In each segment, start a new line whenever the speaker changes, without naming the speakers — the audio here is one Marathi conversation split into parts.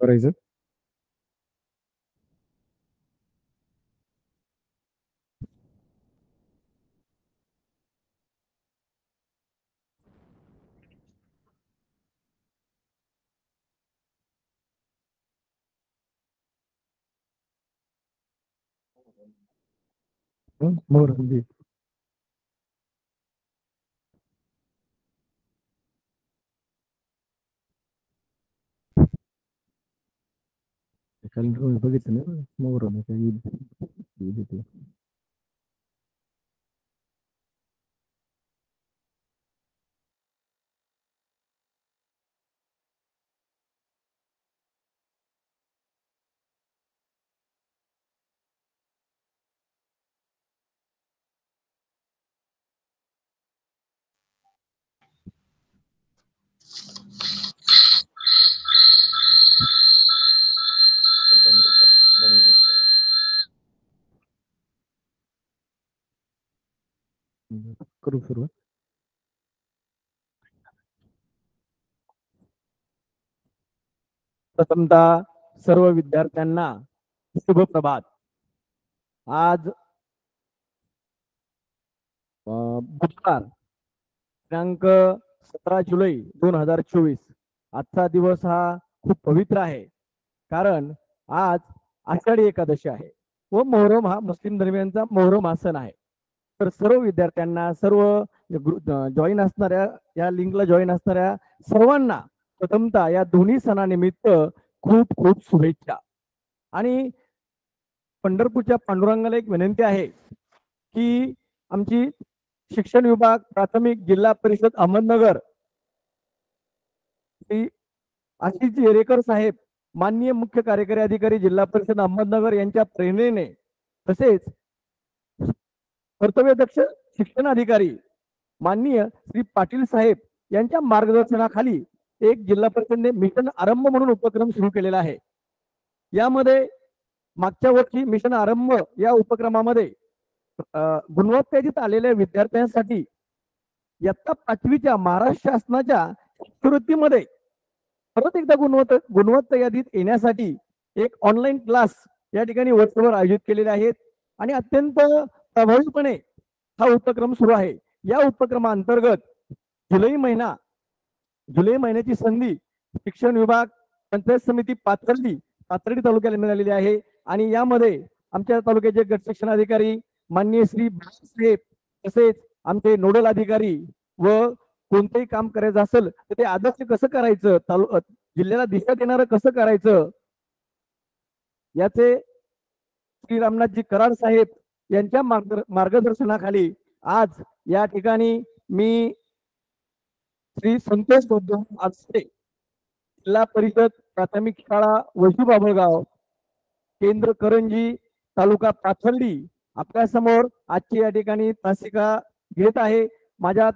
करायचं. मोर हल्दी. कॅलेंडर बघितलं ना, मोर काही. करू सुरुवात. प्रथमतः सर्व विद्यार्थ्यांना शुभ प्रभात. आज बुधवार दिनांक 17 जुलै 2024. आजचा दिवस हा खूप पवित्र आहे, कारण आज आषाढी एकादशी आहे व मोहरम हा मुस्लिम धर्मियांचा मोहरम हा सण आहे. तर सर्व विद्यार्थ्यांना, सर्व जॉईन असणाऱ्या, या लिंकला जॉईन असणाऱ्या सर्वांना प्रथमतः या दोन्ही सणानिमित्त खूप खूप शुभेच्छा. आणि पंढरपूरच्या पांडुरंगाला एक विनंती आहे की आमची शिक्षण विभाग प्राथमिक जिल्हा परिषद अहमदनगर श्री आशिष येरेकर साहेब, माननीय मुख्य कार्यकारी अधिकारी जिल्हा परिषद अहमदनगर यांच्या प्रेरणेने, तसेच कर्तव्यदक्ष शिक्षण अधिकारी माननीय श्री पाटील साहेब यांच्या मार्गदर्शनाखाली एक जिल्हा परिषदेने मिशन आरंभ म्हणून उपक्रम सुरू केलेला आहे. यामध्ये मागच्या वर्षी मिशन आरंभ या उपक्रमामध्ये गुणवत्तेत आलेल्या विद्यार्थ्यांसाठी इयत्ता 5वीच्या महाराष्ट्र शासनाच्या शिष्यवृत्तीमध्ये परत एकदा गुणवत्ता यादीत येण्यासाठी एक ऑनलाईन क्लास या ठिकाणी वर्षभर आयोजित केलेले आहेत आणि अत्यंत प्रभावीपणे हा उपक्रम सुरू आहे. या उपक्रमाअंतर्गत जुलै महिन्याची संधी शिक्षण विभाग, पंचायत समिती पाथर्डी तालुक्याला मिळालेली आहे. आणि यामध्ये आमच्या तालुक्याचे गट शिक्षण अधिकारी माननीय श्री साहेब, तसेच आमचे नोडल अधिकारी, व कोणतेही काम करायचं असेल तर ते आदर्श कसं करायचं, जिल्ह्याला दिशा देणारं कसं करायचं, याचे श्री रामनाथजी कराड साहेब यांच्या मार्गदर्शनाखाली आज या ठिकाणी मी श्री संतोष आजसे, जिल्हा परिषद प्राथमिक शाळा वैशी बाबळगाव, केंद्र करंजी, तालुका पाथर्डी, आपल्या समोर आजची या ठिकाणी तासिका घेत आहे. माझ्या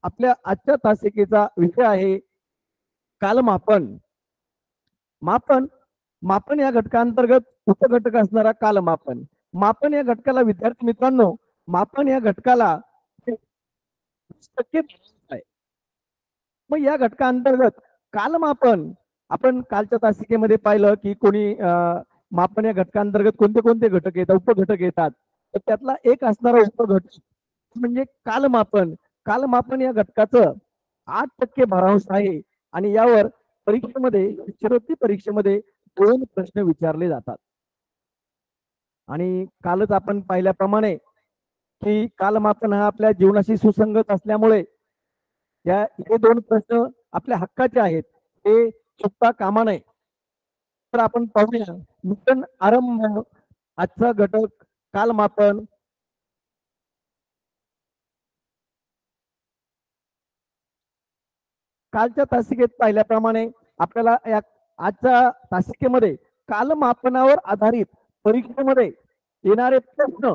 आपल्या आजच्या तासिकेचा विषय आहे कालमापन. मापन या घटकांतर्गत उपघटक असणारा कालमापन. मापन या घटकाला, विद्यार्थी मित्रांनो, मापन या घटकाला 20% आहे. मग या घटकांतर्गत कालमापन, आपण कालच्या तासिकेमध्ये पाहिलं की कोणी मापन या घटकांतर्गत कोणते कोणते घटक येतात, उपघटक येतात, तर त्यातला एक असणारा उपघटक म्हणजे कालमापन. कालमापन या घटकाचं 8% भारांश आहे आणि यावर परीक्षेमध्ये, शिष्यवृत्ती परीक्षेमध्ये 2 प्रश्न विचारले जातात. आणि कालच आपण पाहिल्याप्रमाणे की कालमापन हा आपल्या जीवनाशी सुसंगत असल्यामुळे हे 2 प्रश्न आपल्या हक्काचे आहेत, हे चुकता कामा नये. तर आपण पाहूया मिशन आरंभ, आजचा घटक कालमापन. कालच्या तासिकेत पाहिल्याप्रमाणे आपल्याला या आजच्या तासिकेमध्ये कालमापनावर आधारित परीक्षेमध्ये येणारे प्रश्न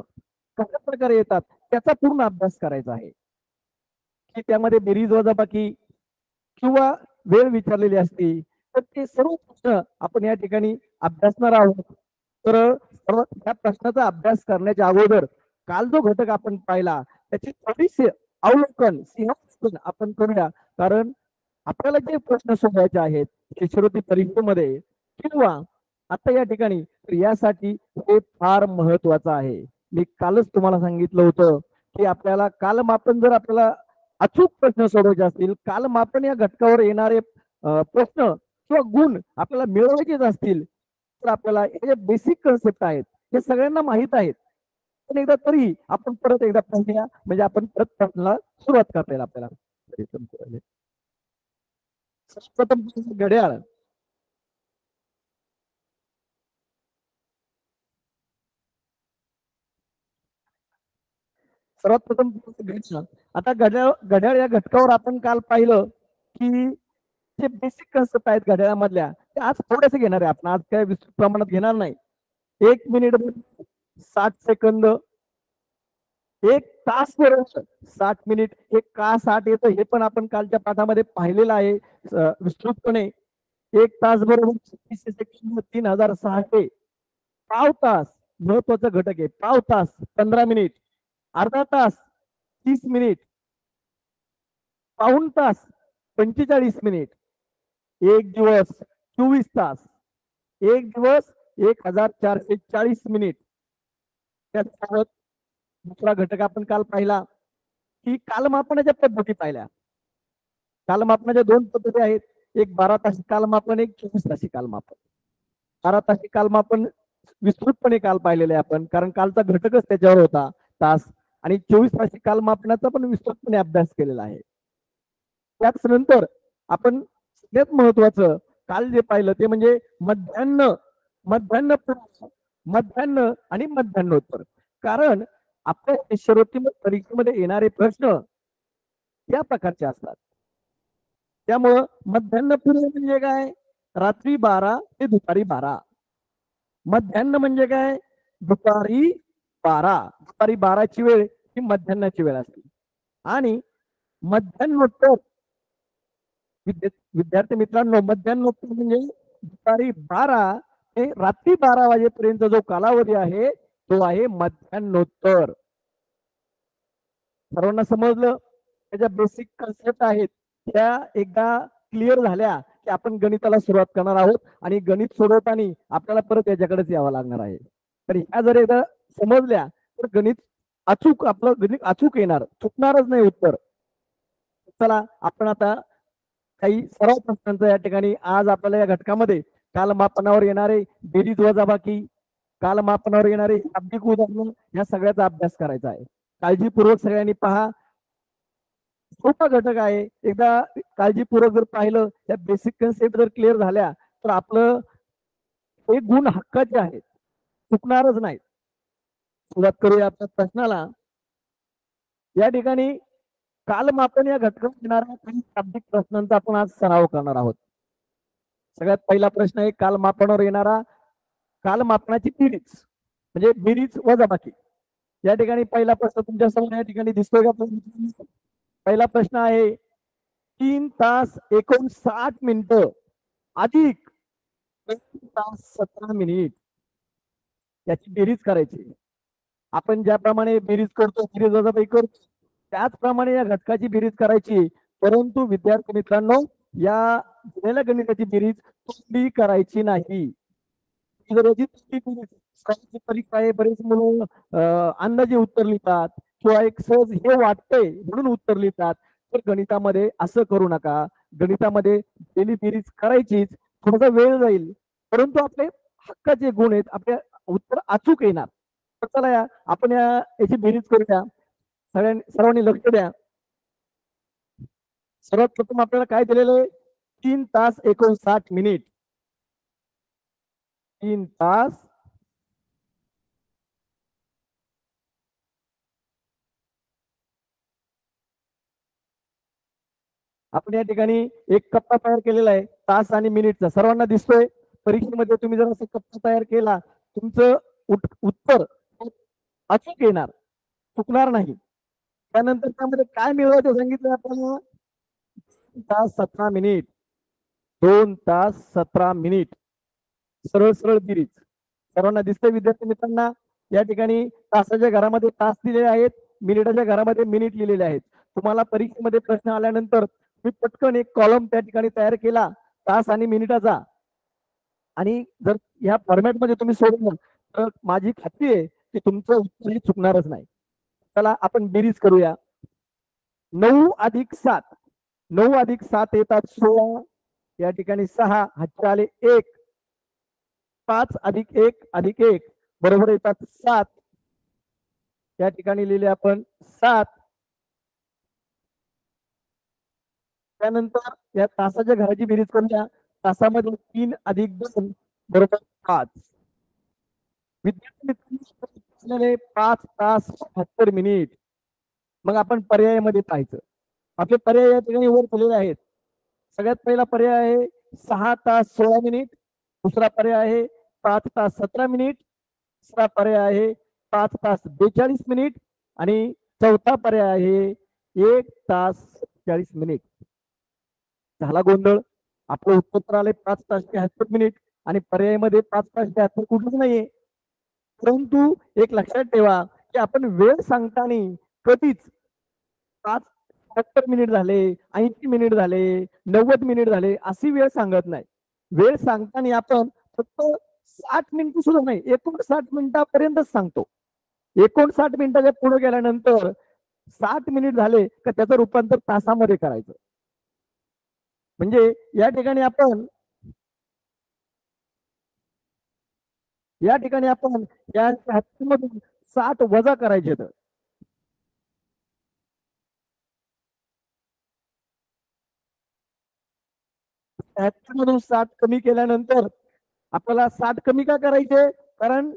कशा प्रकारे येतात त्याचा पूर्ण अभ्यास करायचा आहे. की त्यामध्ये बेरीज वजाबाकी किंवा वेळ विचारलेली असते, तर ते सर्व प्रश्न आपण या ठिकाणी अभ्यासणार आहोत. तर त्या प्रश्नाचा अभ्यास करण्याच्या अगोदर काल जो घटक आपण पाहिला त्याची थोडीशी अवलोकन आपण करूया, कारण आपल्याला जे प्रश्न सोडवायचे आहेत शिष्यवृत्ती परीक्षेमध्ये किंवा आता या ठिकाणी यासाठी हे फार महत्वाचं आहे. मी कालच तुम्हाला सांगितलं होतं की आपल्याला कालमापन जर आपल्याला अचूक प्रश्न सोडवायचे असतील, कालमापन या घटकावर येणारे प्रश्न किंवा गुण आपल्याला मिळवायचेच असतील, तर आपल्याला हे जे बेसिक कन्सेप्ट आहेत हे सगळ्यांना माहीत आहेत. पण एकदा तरी आपण परत एकदा पाहूया, म्हणजे आपण परत प्रश्नाला सुरुवात करता येईल आपल्याला. सर्वप्रथम घड्याळ. सर्वात प्रथम घड्याळ. आता घड्याळ घड्याळ या घटकावर आपण काल पाहिलं की जे बेसिक कन्सेप्ट आहेत घड्याळामधल्या ते आज थोडेसे घेणार आहे आपण, आज काय विस्तृत प्रमाणात घेणार नाही. 1 मिनिट 60 सेकंद, 1 तास बरोबर 60 मिनिट, हे का 60 येतं हे पण आपण कालच्या पाठामध्ये पाहिलेलं आहे विस्तृतपणे. 1 तास बरोबर 36 सेकंद 3600. पाव तास महत्वाचा घटक आहे. पाव तास 15 मिनिट, अर्धा तास 30 मिनिट, पाऊण तास 45 मिनिट, एक दिवस 24 तास, एक दिवस 1440 मिनिट. त्यासोबत दुसरा घटक आपण काल पाहिला की कालमापनाच्या पद्धती पाहिल्या. कालमापनाच्या 2 पद्धती आहेत, एक 12 तासी कालमापन, एक 24 तासी कालमापन. 12 तासी कालमापन विस्तृतपणे काल पाहिलेले आहे आपण, कारण कालचा घटकच त्याच्यावर होता तास. आणि 24 तासी कालमापनाचा पण विस्तृतपणे अभ्यास केलेला आहे. त्याच नंतर आपण सगळ्यात महत्वाचं काल जे पाहिलं ते म्हणजे मध्यान्ह, मध्यान्ह आणि मध्यान्होत्तर. कारण आपल्या शिष्यवृत्ती परीक्षेमध्ये येणारे प्रश्न या प्रकारचे असतात. त्यामुळं मध्यान्हपूर्व म्हणजे काय, रात्री 12 ते दुपारी 12. मध्यान्ह म्हणजे काय, दुपारी 12. दुपारी 12ची वेळ ही मध्यान्हाची वेळ असते. आणि मध्यान्होत्तर विद्यार्थी मित्रांनो, मध्यान्होत्तर म्हणजे दुपारी 12 ते रात्री 12 वाजेपर्यंत जो कालावधी आहे तो आहे मध्यान्होत्तर. सर्वांना समजलं? त्याच्या बेसिक कन्सेप्ट आहेत त्या एकदा क्लिअर झाल्या की आपण गणिताला सुरुवात करणार आहोत, आणि गणित सोडवताना आपल्याला परत याच्याकडेच यावं लागणार आहे. तर ह्या जर एकदा समजल्या तर गणित अचूक, आपलं गणित अचूक येणार, चुकणारच नाही उत्तर. चला आपण आता काही सराव प्रश्नांचा या ठिकाणी आज आपल्याला या घटकामध्ये कालमापनावर येणारे बेरीज वजाबाकी, कालमापनावर येणारे शाब्दिक उदाहरण या सगळ्याचा अभ्यास करायचा आहे. काळजीपूर्वक सगळ्यांनी पहा. सोपा घटक आहे. एकदा काळजीपूर्वक जर पाहिलं, त्या बेसिक कन्सेप्ट जर क्लिअर झाल्या तर आपलं हे गुण हक्काचे आहेत, चुकणारच नाही. सुरुवात करूया आपल्या प्रश्नाला. या ठिकाणी कालमापन या घटकात येणाऱ्या काही शाब्दिक प्रश्नांचा आपण आज सराव करणार आहोत. सगळ्यात पहिला प्रश्न आहे कालमापनावर येणारा कालमापनाची बेरीज, म्हणजे बेरीज वजाबाकी. या ठिकाणी पहिला प्रश्न तुमच्या समोर या ठिकाणी दिसतोय का? पहिला प्रश्न आहे 3 तास 59 मिनिटं अधिक 3 तास 17 मिनिट याची बेरीज करायची. आपण ज्याप्रमाणे बेरीज करतो, बेरीज वजाबाकी करतो, त्याचप्रमाणे या घटकाची बेरीज करायची. परंतु विद्यार्थी मित्रांनो, या दिलेल्या गणिताची बेरीज तोंडी करायची नाही. जर याची तोंडी बेरीज परीक्षा आहे, बरेच मुलं अंदाजे उत्तर लिहितात किंवा एक सहज हे वाटतंय म्हणून उत्तर लिहितात. तर गणितामध्ये असं करू नका. गणितामध्ये दिलेली बेरीज करायचीच, थोडासा वेळ जाईल, परंतु आपले हक्काचे गुण आहेत, आपले उत्तर अचूक येणार. तर चला या आपण याची बेरीज करूया. सर्वांनी लक्ष द्या. सर्वात प्रथम आपल्याला काय दिलेलं आहे? 3 तास 59 मिनिट. 3 तास आपण या ठिकाणी एक कप्पा तयार केलेला आहे तास आणि मिनिटचा, सर्वांना दिसतोय. परीक्षेमध्ये तुम्ही जर असं कप्पा तयार केला, तुमचं उत्तर अचूक येणार, चुकणार नाही. त्यानंतर त्यामध्ये काय मिळवायचं सांगितलं आपल्याला? 2 तास 17 मिनिट. 2 तास 17 मिनिट. सरळ सरळ बेरीज सर्वांना दिसतंय विद्यार्थी मित्रांना? या ठिकाणी तासाच्या घरामध्ये तास दिलेले आहेत, मिनिटाच्या घरामध्ये मिनिट लिहिलेले आहेत. तुम्हाला परीक्षेमध्ये प्रश्न आल्यानंतर तुम्ही पटकन एक कॉलम त्या ठिकाणी तयार केला तास आणि मिनिटाचा, आणि जर ह्या फॉर्मॅटमध्ये तुम्ही सोडलं तर माझी खात्री आहे की तुमचं उत्तर हे चुकणारच नाही. चला आपण बेरीज करूया. 9+7, 9+7 येतात 16, या ठिकाणी 6 हातचे आले 1, 5+1+1 बरोबर येतात 7, या ठिकाणी लिहिले आपण 7. त्यानंतर या तासाच्या घराची बेरीज करूया. तासामध्ये 3+2 बरोबर 5. विद्यार्थी मित्रांनो 5 तास 76 मिनिट. मग आपण पर्यायामध्ये पाहायचं. आपले पर्याय या ठिकाणी वर दिलेले आहेत. सगळ्यात पहिला पर्याय आहे 6 तास 16 मिनिट, दुसरा पर्याय आहे 5 तास 17 मिनिट, तिसरा पर्याय आहे 5 तास 42 मिनिट, आणि चौथा पर्याय आहे 1 तास 40 मिनिट. झाला गोंधळ. आपलं उत्तर आले 5 तास 73 मिनिट, आणि पर्यायामध्ये 5 तास 73 कुठलंच नाहीये. परंतु एक लक्षात ठेवा की आपण वेळ सांगताना कधीच 5 70 मिनिट झाले, 80 मिनिट झाले, 90 मिनिट झाले अशी वेळ सांगत नाही. वेळ सांगताना आपण फक्त 60 मिनिट सुद्धा नाही, 59 मिनिटापर्यंतच सांगतो. 59 मिनिटाच्या पुढे गेल्यानंतर 60 मिनिट झाले का त्याचं रूपांतर तासामध्ये करायचं. म्हणजे या ठिकाणी आपण या 73 मधून 60 वजा करायचे. तर 73 मधून 60 कमी केल्यानंतर आपल्याला 60 कमी का करायचे, कारण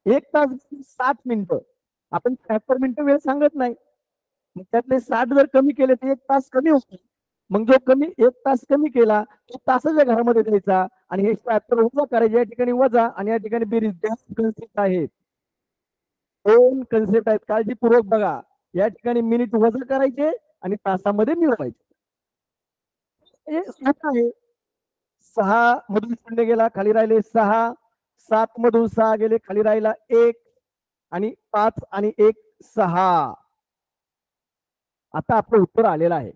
1 तास 60 मिनिटं, आपण 73 मिनिटं वेळ सांगत नाही. मग त्यातले 60 जर कमी केले तर 1 तास कमी होतो. मग जो 1 तास कमी केला तो तासाच्या घरामध्ये द्यायचा, आणि हे 76 वजा करायचे, या ठिकाणी वजा आणि या ठिकाणी बेरीज. कन्सेप्ट आहेत, 2 कन्सेप्ट आहेत, काळजीपूर्वक बघा. या ठिकाणी मिनिट वजा करायचे आणि तासामध्ये मिळवायचे. हे सोपं आहे. 6 मधून 0 गेला, खाली राहिले 6, 7 मधून 6 गेले, खाली राहिला 1, आणि 5 आणि 1 6. आता आपलं उत्तर आलेलं आहे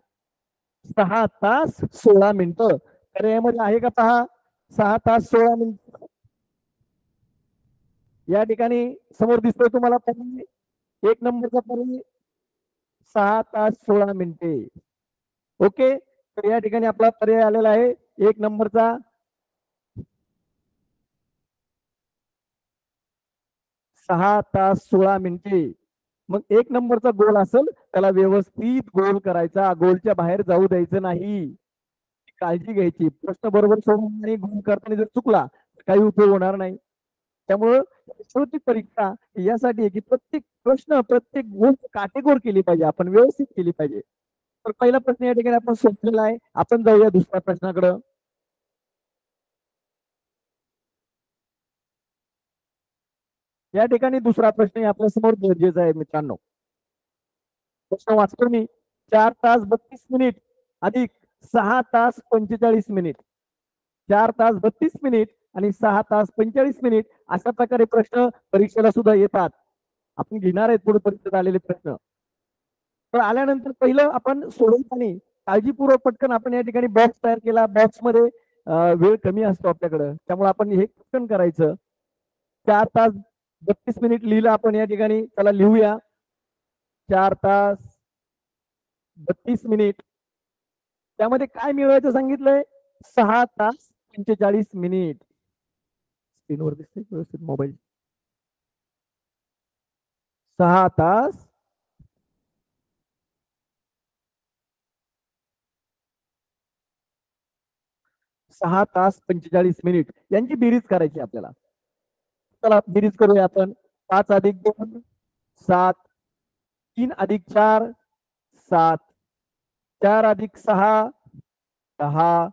6 तास 16 मिनिटं. तर यामध्ये आहे का पहा, 6 तास 16 मिनिट. या ठिकाणी समोर दिसतोय तुम्हाला पर्याय, 1 नंबरचा पर्याय 6 तास 16 मिनिटे. ओके, तर या ठिकाणी आपला पर्याय आलेला आहे 1 नंबरचा 6 तास 16 मिनिटे. मग 1 नंबरचा गोल असेल त्याला व्यवस्थित गोल करायचा, गोलच्या बाहेर जाऊ द्यायचं नाही. काळजी घ्यायची. प्रश्न बरोबर सोडून आणि गोल करताना जर चुकला तर काही उपयोग होणार नाही. त्यामुळं शेवटची परीक्षा यासाठी आहे की प्रत्येक प्रश्न, प्रत्येक गोष्ट काटेकोर केली पाहिजे, आपण व्यवस्थित केली पाहिजे. तर पहिला प्रश्न या ठिकाणी आपण सोडलेला आहे. आपण जाऊया दुसऱ्या प्रश्नाकडे. या ठिकाणी दुसरा प्रश्न आपल्या समोर गरजेचा आहे मित्रांनो. प्रश्न वाचतो मी. 4 तास 32 मिनिट अधिक 6 तास 45 मिनिट. 4 तास 32 मिनिट आणि 6 तास 45 मिनिट अशा प्रकारे प्रश्न परीक्षेला सुद्धा येतात. आपण घेणार आहेत पुढे परीक्षेत आलेले प्रश्न. तर आल्यानंतर पहिलं आपण सोडवताना काळजीपूर्वक पटकन आपण या ठिकाणी बॉक्स तयार केला. बॉक्स मध्ये वेळ कमी असतो आपल्याकडं, त्यामुळे आपण हे पटकन करायचं. 4 तास 32 मिनिट लिहिलं आपण या ठिकाणी. त्याला लिहूया 4 तास 32 मिनिट. त्यामध्ये काय मिळवायचं सांगितलंय, 6 तास 45 मिनिट. स्क्रीनवर दिसते व्यवस्थित मोबाईल. 6 तास 45 मिनिट यांची बेरीज करायची आपल्याला. चला बेरीज करूया आपण. 5+2 7, 3+4 7, 4+6 10,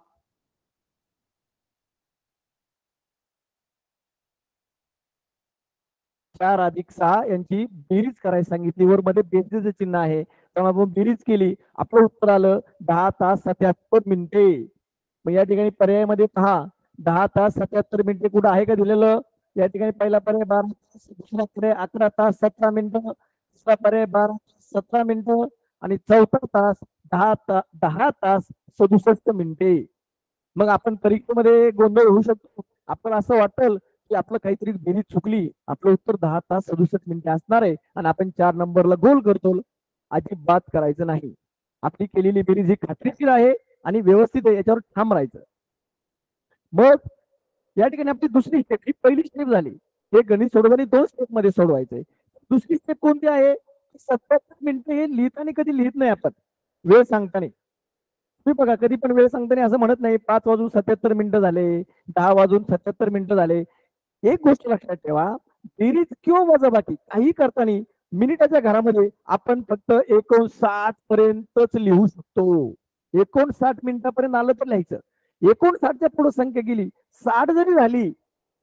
4+6 यांची बेरीज करायला सांगितली. वर मध्ये बेरीजचे चिन्ह आहे, त्यामुळे आपण बेरीज केली. आपलं उत्तर आलं 10 तास 77 मिनिटे. मग या ठिकाणी पर्यायामध्ये पहा, 10 तास 77 मिनिटे कुठं आहे का दिलेलं. या ठिकाणी पहिला पर्याय 12 तास, दुसरा पर्याय 11 तास 17 मिनिटं, तिसरा पर्याय 12 तास 17 मिनिटं, आणि चौथा तास 10 तास 67 मिनिटे. मग आपण परीक्षेमध्ये गोंधळ होऊ शकतो. आपण असं वाटेल की आपलं काहीतरी बेरीज चुकली, आपलं उत्तर 10 तास 67 मिनिटे असणार आहे आणि आपण 4 नंबरला गोल करतो. अजिबात करायचं नाही. आपली केलेली बेरीज ही खात्रीशीर आहे आणि व्यवस्थित आहे, याच्यावर ठाम राहायचं. मग या ठिकाणी आपली दुसरी स्टेप, ही पहिली स्टेप झाली. हे गणित सोडवताना 2 स्टेप मध्ये सोडवायचंय. दुसरी स्टेप कोणती आहे? 77 मिनिटे हे लिहिताना कधी लिहित नाही आपण, वेळ सांगताना. तुम्ही बघा, कधी पण वेळ सांगताना असं म्हणत नाही 5 वाजून 77 मिनिटं झाले, 10 वाजून 77 मिनिटं झाले. एक गोष्ट लक्षात ठेवा, बेरीज किंवा वजाबाकी काही करताना मिनिटाच्या घरामध्ये आपण फक्त 59 पर्यंतच लिहू शकतो. 59 मिनिटापर्यंत आलं तर लिहायचं. 59च्या पुढे संख्या गेली, 60 जरी झाली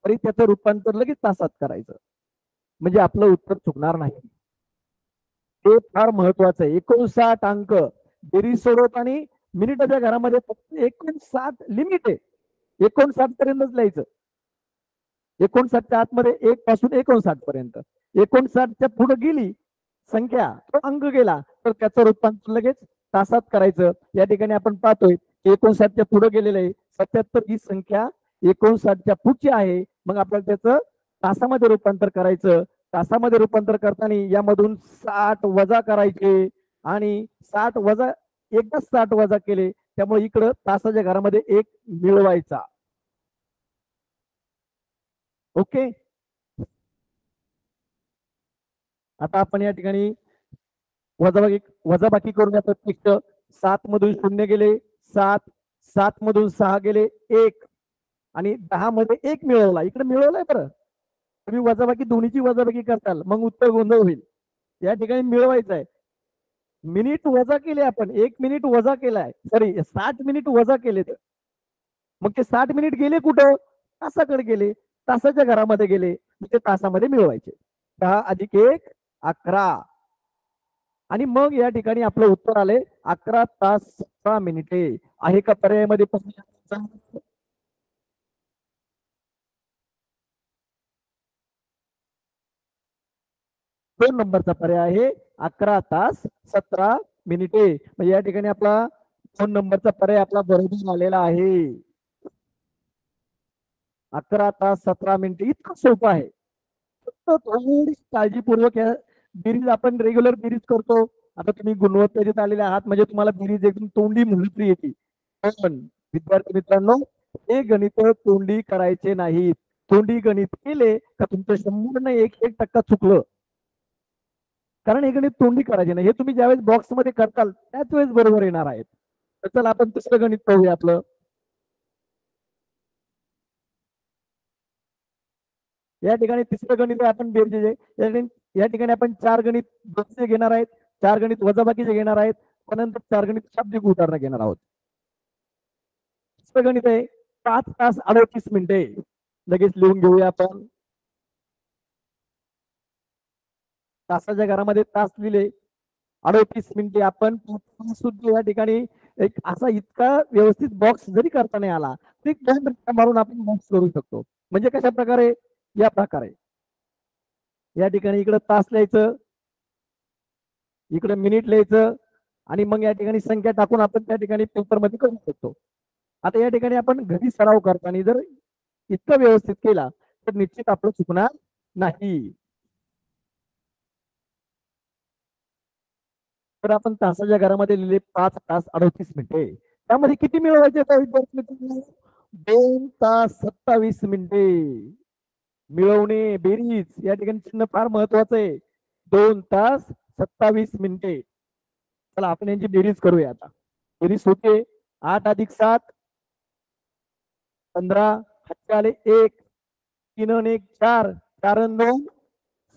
तरी त्याचं रूपांतर लगेच तासात करायचं, म्हणजे आपलं उत्तर चुकणार नाही. ते फार महत्वाचं आहे. 59 अंक बेरीज सोडवताना मिनिटाच्या घरामध्ये फक्त 59 लिमिट आहे. 59 पर्यंतच लिहायचं. 59च्या आतमध्ये 1 पासून 59 पर्यंत. 59च्या पुढे गेली संख्या, तो अंक गेला तर त्याचं रूपांतर लगेच तासात करायचं. या ठिकाणी आपण पाहतोय 59च्या पुढे गेलेलं आहे. 77 ही संख्या 59च्या पुढची आहे. मग आपल्याला त्याचं तासामध्ये रूपांतर करायचं. तासामध्ये रूपांतर करताना यामधून 60 वजा करायचे आणि 60 वजा, एकदा 60 वजा केले त्यामुळे इकडं तासाच्या घरामध्ये 1 मिळवायचा. ओके. आता आपण या ठिकाणी वजाबाकी वजाबाकी करूया. प्रत्यक्ष 7 मधून 0 गेले 7, 7 मधून 6 गेले 1 आणि 10 मध्ये 1 मिळवला. इकडे मिळवलाय बरं. तुम्ही वजाबाकी दोन्हीची वजाबाकी करताल मग उत्तर गोंधळ होईल. या ठिकाणी मिळवायचं आहे. मिनिट वजा केले आपण, 1 मिनिट वजा केलाय, सॉरी 60 मिनिट वजा केले. तर मग ते 60 मिनिट गेले कुठं? तासाकडे गेले, तासाच्या घरामध्ये गेले, ते तासामध्ये मिळवायचे. 10 अधिक 1 11 आणि मग या ठिकाणी आपलं उत्तर आले 11 तास 17 मिनिटे. आहे का पर्यायामध्ये? 2 नंबरचा पर्याय आहे 11 तास 17 मिनिटे. म्हणजे या ठिकाणी आपला 2 नंबरचा पर्याय आपला बरोबर आलेला आहे. 11 तास 17 मिनिटे. इतकं सोपं आहे. फक्त थोडी काळजीपूर्वक या बेरीज आपण रेग्युलर बेरीज करतो. आता तुम्ही गुणवत्तेत आलेले आहात म्हणजे तुम्हाला बेरीज एकदम तोंडी म्हणली येते. पण विद्यार्थी मित्रांनो, हे गणित तोंडी करायचे नाहीत. तोंडी गणित केले का तुमचं 100% चुकलं. कारण हे गणित तोंडी करायचे नाही. हे तुम्ही ज्यावेळेस बॉक्स मध्ये करताल त्याच वेळेस बरोबर येणार आहेत. तर चला आपण तिसरं गणित पाहूया आपलं. या ठिकाणी तिसरं गणित आहे आपण बेरजेचे. या ठिकाणी आपण 4 गणित बक्षे घेणार आहेत, 4 गणित वजाबाकीचे घेणार आहेत, त्यानंतर 4 गणित शाब्दिक उदाहरणं घेणार आहोत. तिसरं गणित आहे 5 तास 38 मिनिटे. लगेच लिहून घेऊया आपण. तासाच्या घरामध्ये तास लिहिले, 38 मिनिटे. आपण सुद्धा या ठिकाणी एक असा इतका व्यवस्थित बॉक्स जरी करता नाही आला तरी 2 मारून आपण बॉक्स करू शकतो. म्हणजे कशा प्रकारे? या प्रकारे या ठिकाणी इकडे तास लिहायचं, इकडे मिनिट लिहायचं आणि मग या ठिकाणी संख्या टाकून आपण त्या ठिकाणी पेपरमध्ये करू शकतो. आता या ठिकाणी आपण घरी सराव करताना जर इतकं व्यवस्थित केला तर निश्चित आपलं चुकणार नाही. तर आपण तासाच्या घरामध्ये लिहिले 5 तास 38 मिनिटे. त्यामध्ये किती मिळवायचे विद्यार्थी मित्रांनो? 2 तास 27 मिनिटे. मिळवणे बेरीज या ठिकाणी चिन्ह फार महत्वाचं आहे. 2 तास 27 मिनिटे. चला आपण यांची बेरीज करूया आता. बेरीज होते 8 अधिक 7 15, हातचे आले 1, 3 आणि 1 4, 4 आणि 2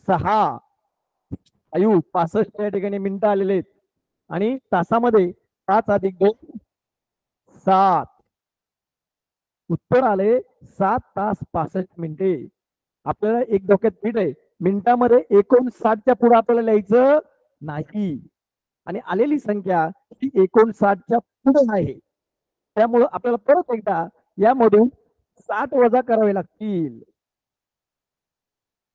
6, 65 या ठिकाणी मिनिटं आलेले आहेत. आणि तासामध्ये 5 अधिक 2 7. उत्तर आले 7 तास 65 मिनिटे. आपल्याला एक डोक्यात पीठ आहे, मिनिटामध्ये 59च्या पुढे आपल्याला लिहायचं नाही आणि आलेली संख्या ही 59च्या पुढे आहे. त्यामुळं आपल्याला परत एकदा यामधून 60 वजा करावे लागतील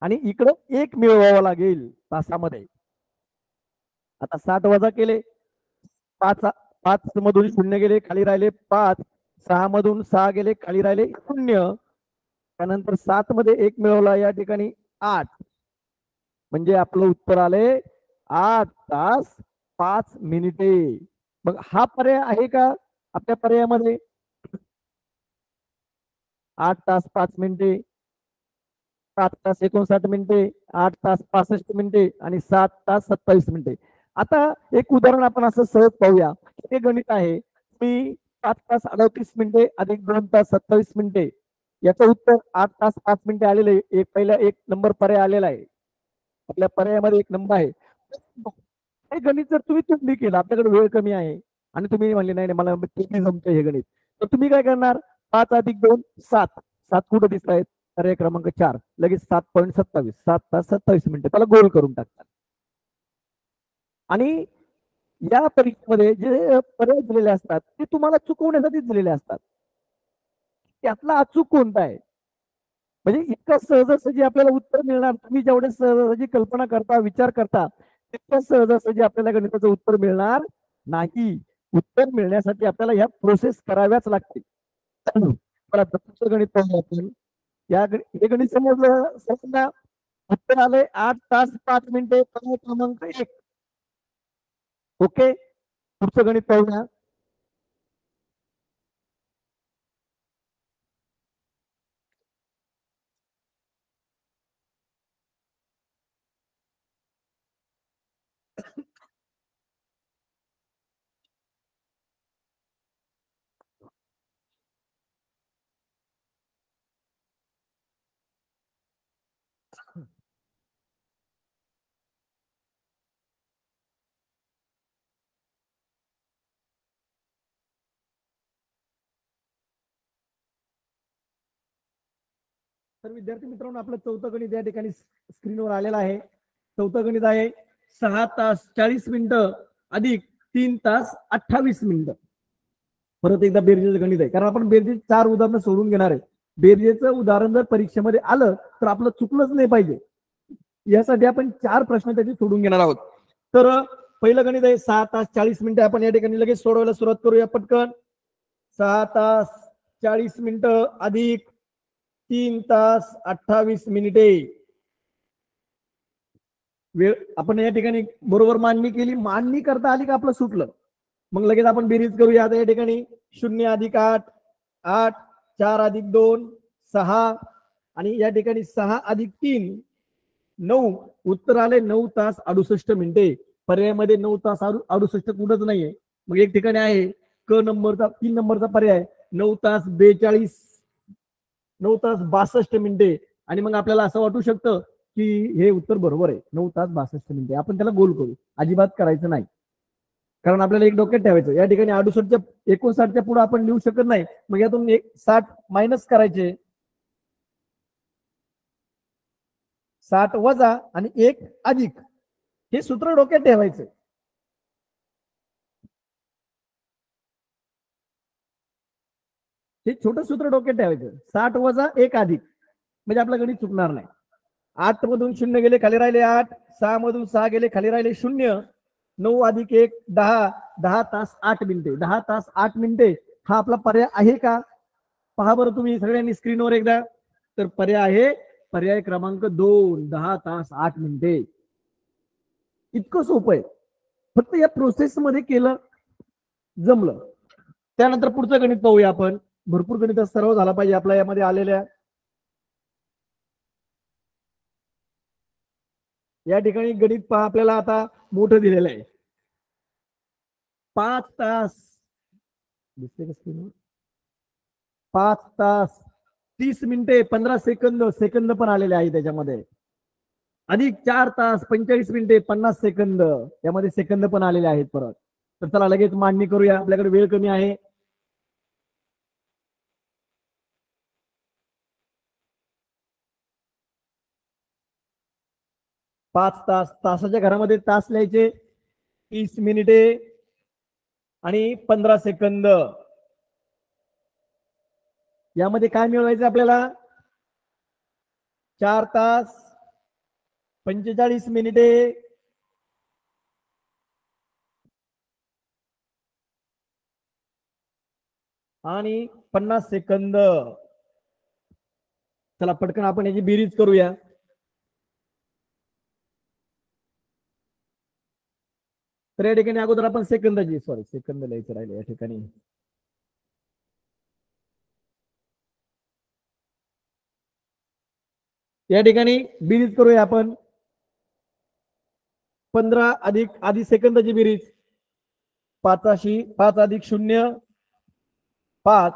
आणि इकडं 1 मिळवावं लागेल तासामध्ये. आता 60 वजा केले, 5 मधून 0 गेले, खाली राहिले 5. 6 मधून 6 गेले, खाली राहिले 0. त्यानंतर 7 मध्ये 1 मिळवला, या ठिकाणी 8. म्हणजे आपलं उत्तर आले 8 तास 5 मिनिटे. मग हा पर्याय आहे का आपल्या पर्यायामध्ये? 8 तास 5 मिनिटे, 7 तास 59 मिनिटे, 8 तास 65 मिनिटे आणि 7 तास 27 मिनिटे. आता एक उदाहरण आपण असं सहज पाहूया. हे गणित आहे. मी 7 तास 38 मिनिटे अधिक 2 तास 27 मिनिटे, याचं उत्तर 8 तास 5 मिनिटे आलेले आहे. एक पहिला एक नंबर पर्याय आलेला आहे. आपल्या पर्यायामध्ये एक नंबर आहे. हे गणित जर तुम्ही तुम्ही केलं, आपल्याकडे वेळ कमी आहे आणि तुम्ही म्हणले नाही मला जमतं हे गणित, तर तुम्ही काय करणार? 5+2 7. 7 कुठं दिसत आहेत? पर्याय क्रमांक 4. लगेच 7.27, 7 तास 27 मिनिटे, त्याला गोल करून टाकतात. आणि या परीक्षेमध्ये जे पर्याय दिलेले असतात ते तुम्हाला चुकवण्यासाठी दिलेले असतात. त्यातला अचूक कोणता आहे? म्हणजे इतकं सहजासहजी आपल्याला उत्तर मिळणार. तुम्ही जेवढे सहजासहजी कल्पना करता, विचार करता, तितक्या सहजासहजी आपल्याला गणिताचं उत्तर मिळणार नाही. उत्तर मिळण्यासाठी आपल्याला ह्या प्रोसेस कराव्याच लागतील. मला दुसरं गणित पाहूया आपण. हे गणित समजलं सर्वांना? उत्तर आले 8 तास 5 मिनिटे, पर्याय क्रमांक 1. ओके, पुढचं गणित पाहूया. तर विद्यार्थी मित्रांनो, आपलं चौथं गणित या ठिकाणी स्क्रीनवर आलेलं आहे. चौथं गणित आहे 6 तास 40 मिनिटं अधिक 3 तास 28 मिनिटं. परत एकदा बेरजेचं गणित आहे, कारण आपण बेरजेची 4 उदाहरणं सोडून घेणार आहे. बेरजेचं उदाहरण जर परीक्षेमध्ये आलं तर आपलं चुकलंच नाही पाहिजे, यासाठी आपण 4 प्रश्न त्याचे सोडून घेणार आहोत. तर पहिलं गणित आहे 6 तास 40 मिनिटं. आपण या ठिकाणी लगेच सोडवायला सुरुवात करूया पटकन. 6 तास 40 मिनिटं अधिक 3 तास 28 मिनिटे. वेळ आपण या ठिकाणी बरोबर मांडणी केली. मांडणी करता आली का आपलं सुटलं. मग लगेच आपण बेरीज करूया. आता या ठिकाणी 0+8 8, 4+2 6 आणि या ठिकाणी 6+3 9. उत्तर आले 9 तास 68 मिनिटे. पर्यायामध्ये 9 तास 68 कुठंच नाहीये. मग एक ठिकाणी आहे क नंबरचा 3 नंबरचा पर्याय 9 तास 42, 9 तास 62 मिनिटे. आणि मग आपल्याला असं वाटू शकतं की हे उत्तर बरोबर आहे, 9 तास 62 मिनिटे. आपण त्याला गोल करू, अजिबात करायचं नाही, कारण आपल्याला एक डोक्यात ठेवायचं. या ठिकाणी 68च्या 59च्या पुढे आपण लिहू शकत नाही. मग यातून 60 मायनस करायचे, 60 वजा आणि 1 अधिक, हे सूत्र डोक्यात ठेवायचं. हे छोटं सूत्र डोक्यात ठेवायचं. 60 वजा 1 अधिक, म्हणजे आपलं गणित चुकणार नाही. 8 मधून 0 गेले, खाली राहिले 8. 6 मधून 6 गेले, खाली राहिले 0. 9 अधिक 1 10. 10 तास 8 मिनिटे. 10 तास 8 मिनिटे हा आपला पर्याय आहे का? पहा बरं तुम्ही सगळ्यांनी स्क्रीनवर एकदा. तर पर्याय आहे पर्याय क्रमांक 2, 10 तास 8 मिनिटे. इतकं सोपं आहे. फक्त या प्रोसेस मध्ये केलं, जमलं. त्यानंतर पुढचं गणित पाहूया आपण. भरपूर गणित सराव झाला पाहिजे आपल्या यामध्ये आलेल्या. या ठिकाणी गणित पहा, आपल्याला आता मोठं दिलेलं आहे. 5 तास दिसते का स्क्रीनवर? 5 तास 30 मिनिटे 15 सेकंद, सेकंद पण आलेले आहे त्याच्यामध्ये. अधिक 4 तास 45 मिनिटे 50 सेकंद, यामध्ये सेकंद पण आलेले आहेत परत. तर चला लगेच मांडणी करूया, आपल्याकडे वेळ कमी आहे. 5 तास, तासाच्या घरामध्ये तास लिहायचे. 30 मिनिटे आणि 15 सेकंद. यामध्ये काय मिळवायचं आपल्याला? 4 तास 45 मिनिटे आणि 50 सेकंद. चला पटकन आपण याची बेरीज करूया. तर या ठिकाणी अगोदर आपण सेकंद लिहायचं राहिले या ठिकाणी. या ठिकाणी बेरीज करूया आपण. 15 अधिक आधी सेकंदाची बेरीज 5 अधिक 0 5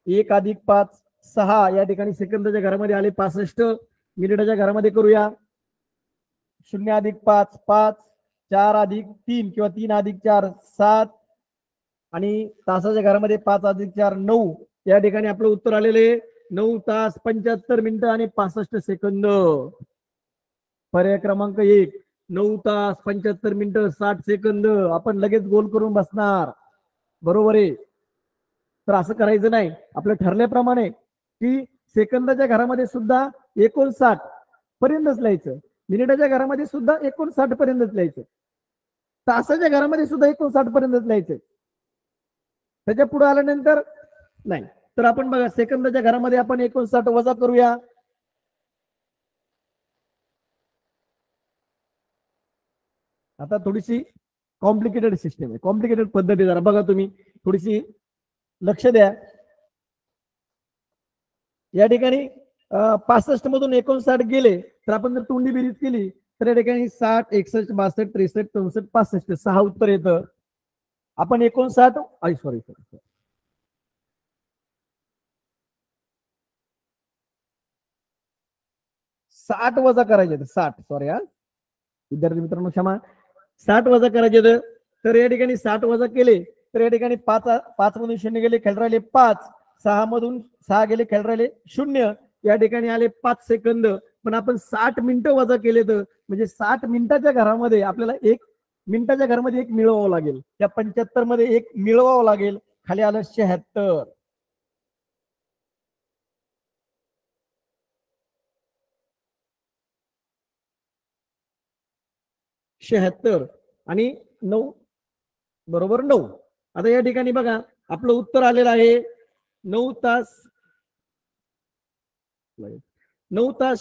1 अधिक 5 6. या ठिकाणी सेकंदाच्या घरामध्ये आले 65. मिनिटाच्या घरामध्ये करूया 0 अधिक 5 5 4 अधिक 3 किंवा 3 अधिक 4 7 आणि तासाच्या घरामध्ये 5 अधिक 4 9. या ठिकाणी आपलं उत्तर आलेले 9 तास 75 मिनिटं आणि 65 सेकंद. पर्याय क्रमांक 1 9 तास 75 मिनिटं 60 सेकंद. आपण लगेच गोल करून बसणार. बरोबर आहे. तर असं करायचं नाही. आपलं ठरल्याप्रमाणे की सेकंदाच्या घरामध्ये सुद्धा 59 पर्यंतच लिहायचं. मिनिटाच्या घरामध्ये सुद्धा 59 पर्यंतच लिहायचं. तासाच्या घरामध्ये सुद्धा 59 पर्यंतच लिहायचं. त्याच्या पुढे आल्यानंतर नाही. तर आपण बघा सेकंदाच्या घरामध्ये आपण 59 वजा करूया. आता थोडीशी कॉम्प्लिकेटेड सिस्टम आहे, कॉम्प्लिकेटेड पद्धती. जरा बघा तुम्ही थोडीशी लक्ष द्या. या ठिकाणी 65 मधून 59 गेले तर आपण जर तोंडी बेरीज केली तर या ठिकाणी 60 61 62 63 64 65 6 उत्तर येतं. आपण 59 सॉरी 60 वजा करायचे 60 सॉरी विद्यार्थी मित्रांनो क्षमा. 60 वजा करायचे तर या ठिकाणी 60 वजा केले तर या ठिकाणी 5 मधून 0 गेले खेळ राहिले 5. 6 मधून 6 गेले खेळ राहिले 0. या ठिकाणी आले 5 सेकंद. पण आपण 60 मिनिटं वजा केले तर म्हणजे 60 मिनिटाच्या घरामध्ये आपल्याला 1 मिनिटाच्या घरामध्ये 1 मिळवावं लागेल. त्या 75 मध्ये 1 मिळवावं लागेल. खाली आलं 76. आणि 9 बरोबर 9. आता या ठिकाणी बघा आपलं उत्तर आलेलं आहे 9 तास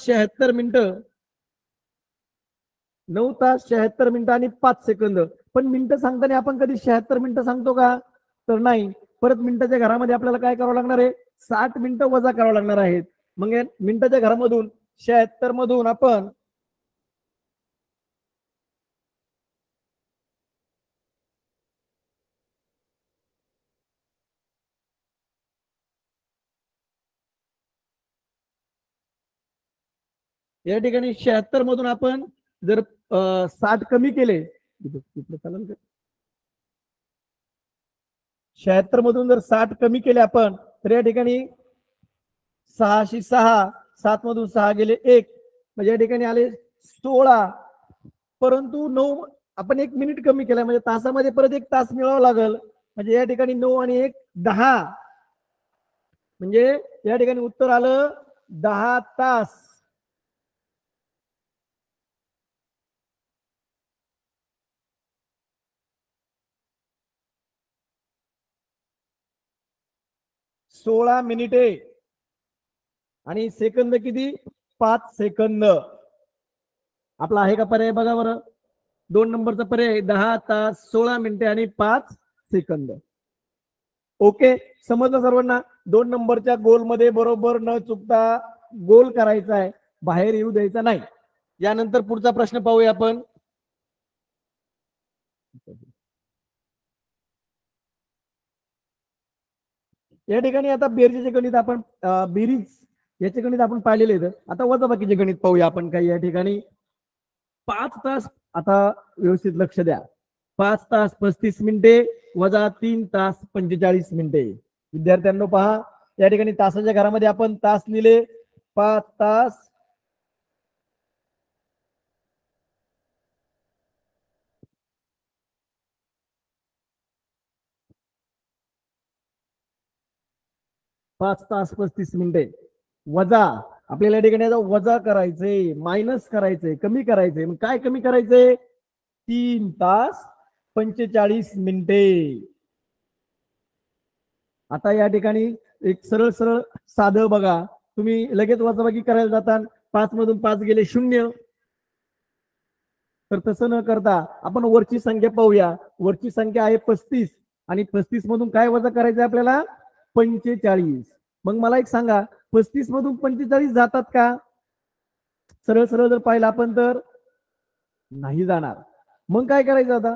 76 मिनिटं 9 तास 76 मिनिटं आणि 5 सेकंद. पण मिनिटं सांगताना आपण कधी 76 मिनिटं सांगतो का? तर नाही. परत मिनिटाच्या घरामध्ये आपल्याला काय करावं लागणार आहे? 60 मिनिटं वजा करावं लागणार आहेत. मग मिनिटाच्या घरामधून 76 मधून आपण या ठिकाणी 76 मधून आपण जर 60 कमी केले 76 मधून जर 60 कमी केले आपण तर या ठिकाणी 606 7 मधून 6 गेले 1 म्हणजे या ठिकाणी आले 16. परंतु 9 आपण 1 मिनिट कमी केला म्हणजे तासामध्ये परत 1 तास मिळावा लागेल. म्हणजे या ठिकाणी 9 आणि 1 10 म्हणजे या ठिकाणी उत्तर आलं 10 तास. सोळा मिनिटे आणि सेकंद किती? 5 सेकंद. आपला आहे का पर्याय? बघा बरं 2 नंबरचा पर्याय 10 तास 16 मिनिटे आणि 5 सेकंद. ओके समजलं सर्वांना? 2 नंबरच्या गोल मध्ये बरोबर न चुकता गोल करायचा आहे, बाहेर येऊ द्यायचा नाही. यानंतर पुढचा प्रश्न पाहूया आपण. या ठिकाणी आता बेरजेचे गणित आपण बेरीज याचे गणित आपण पाहिलेले आहेत. आता वजाबाकीचे गणित पाहूया आपण. काही या ठिकाणी 5 तास, आता व्यवस्थित लक्ष द्या, 5 तास 35 मिनिटे वजा 3 तास 45 मिनिटे. विद्यार्थ्यांनो पहा या ठिकाणी तासाच्या घरामध्ये आपण तास लिहिले 5 तास 5 तास 35 मिनिटे वजा आपल्याला या ठिकाणी वजा करायचे, मायनस करायचे, कमी करायचे. मग काय कमी करायचे? 3 तास 45 मिनिटे. आता या ठिकाणी एक सरळ सरळ साधं बघा, तुम्ही लगेच वजाबाकी करायला जाता, 5 मधून 5 गेले 0. तर तसं न करता आपण वरची संख्या पाहूया. वरची संख्या आहे 35 आणि 35 मधून काय वजा करायचं आपल्याला? 45. मग मला एक सांगा, 35 मधून 45 जातात का? सरळ सरळ जर पाहिलं आपण तर नाही जाणार. मग काय करायचं आता?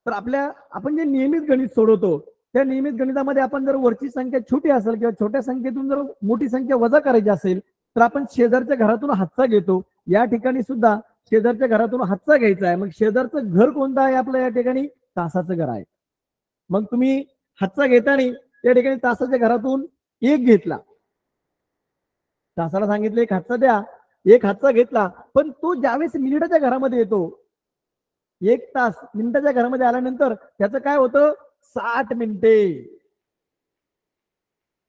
तर आपण जे नियमित गणित सोडवतो त्या नियमित गणितामध्ये आपण जर वरची संख्या छोटी असेल किंवा छोट्या संख्येतून जर मोठी संख्या वजा करायची असेल तर आपण शेजारच्या घरातून हातचा घेतो. या ठिकाणी सुद्धा शेजारच्या घरातून हातचा घ्यायचा आहे. मग शेजारचं घर कोणतं आहे आपलं? या ठिकाणी तासाचं घर आहे. मग तुम्ही हातचा घेताना या ठिकाणी तासाच्या घरातून एक घेतला, तासाला सांगितलं एक हातचा द्या, एक हातचा घेतला, पण तो ज्यावेळेस मिनिटाच्या घरामध्ये येतो, 1 तास मिनिटाच्या घरामध्ये आल्यानंतर त्याचं काय होतं? 60 मिनिटे.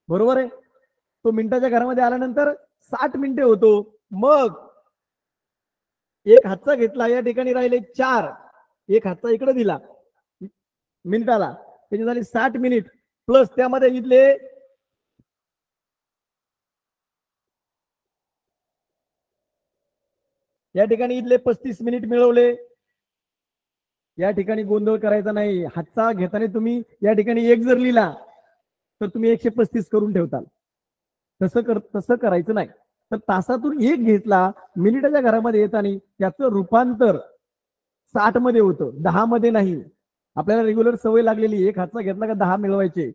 बरोबर आहे. तो मिनिटाच्या घरामध्ये आल्यानंतर 60 मिनिटे होतो. मग एक हातचा घेतला, या ठिकाणी राहिले 4, एक हातचा इकडे दिला मिनिटाला, त्याची झाली 60 मिनिट प्लस त्यामध्ये इथले या ठिकाणी इथले 35 मिनिट मिळवले. या ठिकाणी गोंधळ करायचा नाही. हातचा घेताना तुम्ही या ठिकाणी 1 जर लिहिला तर तुम्ही 135 करून ठेवताल. तसं करायचं नाही. तर तासातून 1 घेतला, मिनिटाच्या घरामध्ये येताना त्याचं रूपांतर 60 मध्ये होतं, 10 मध्ये नाही. आपल्याला रेग्युलर सवय लागलेली, एक हातचा घेतला का 10 मिळवायचे.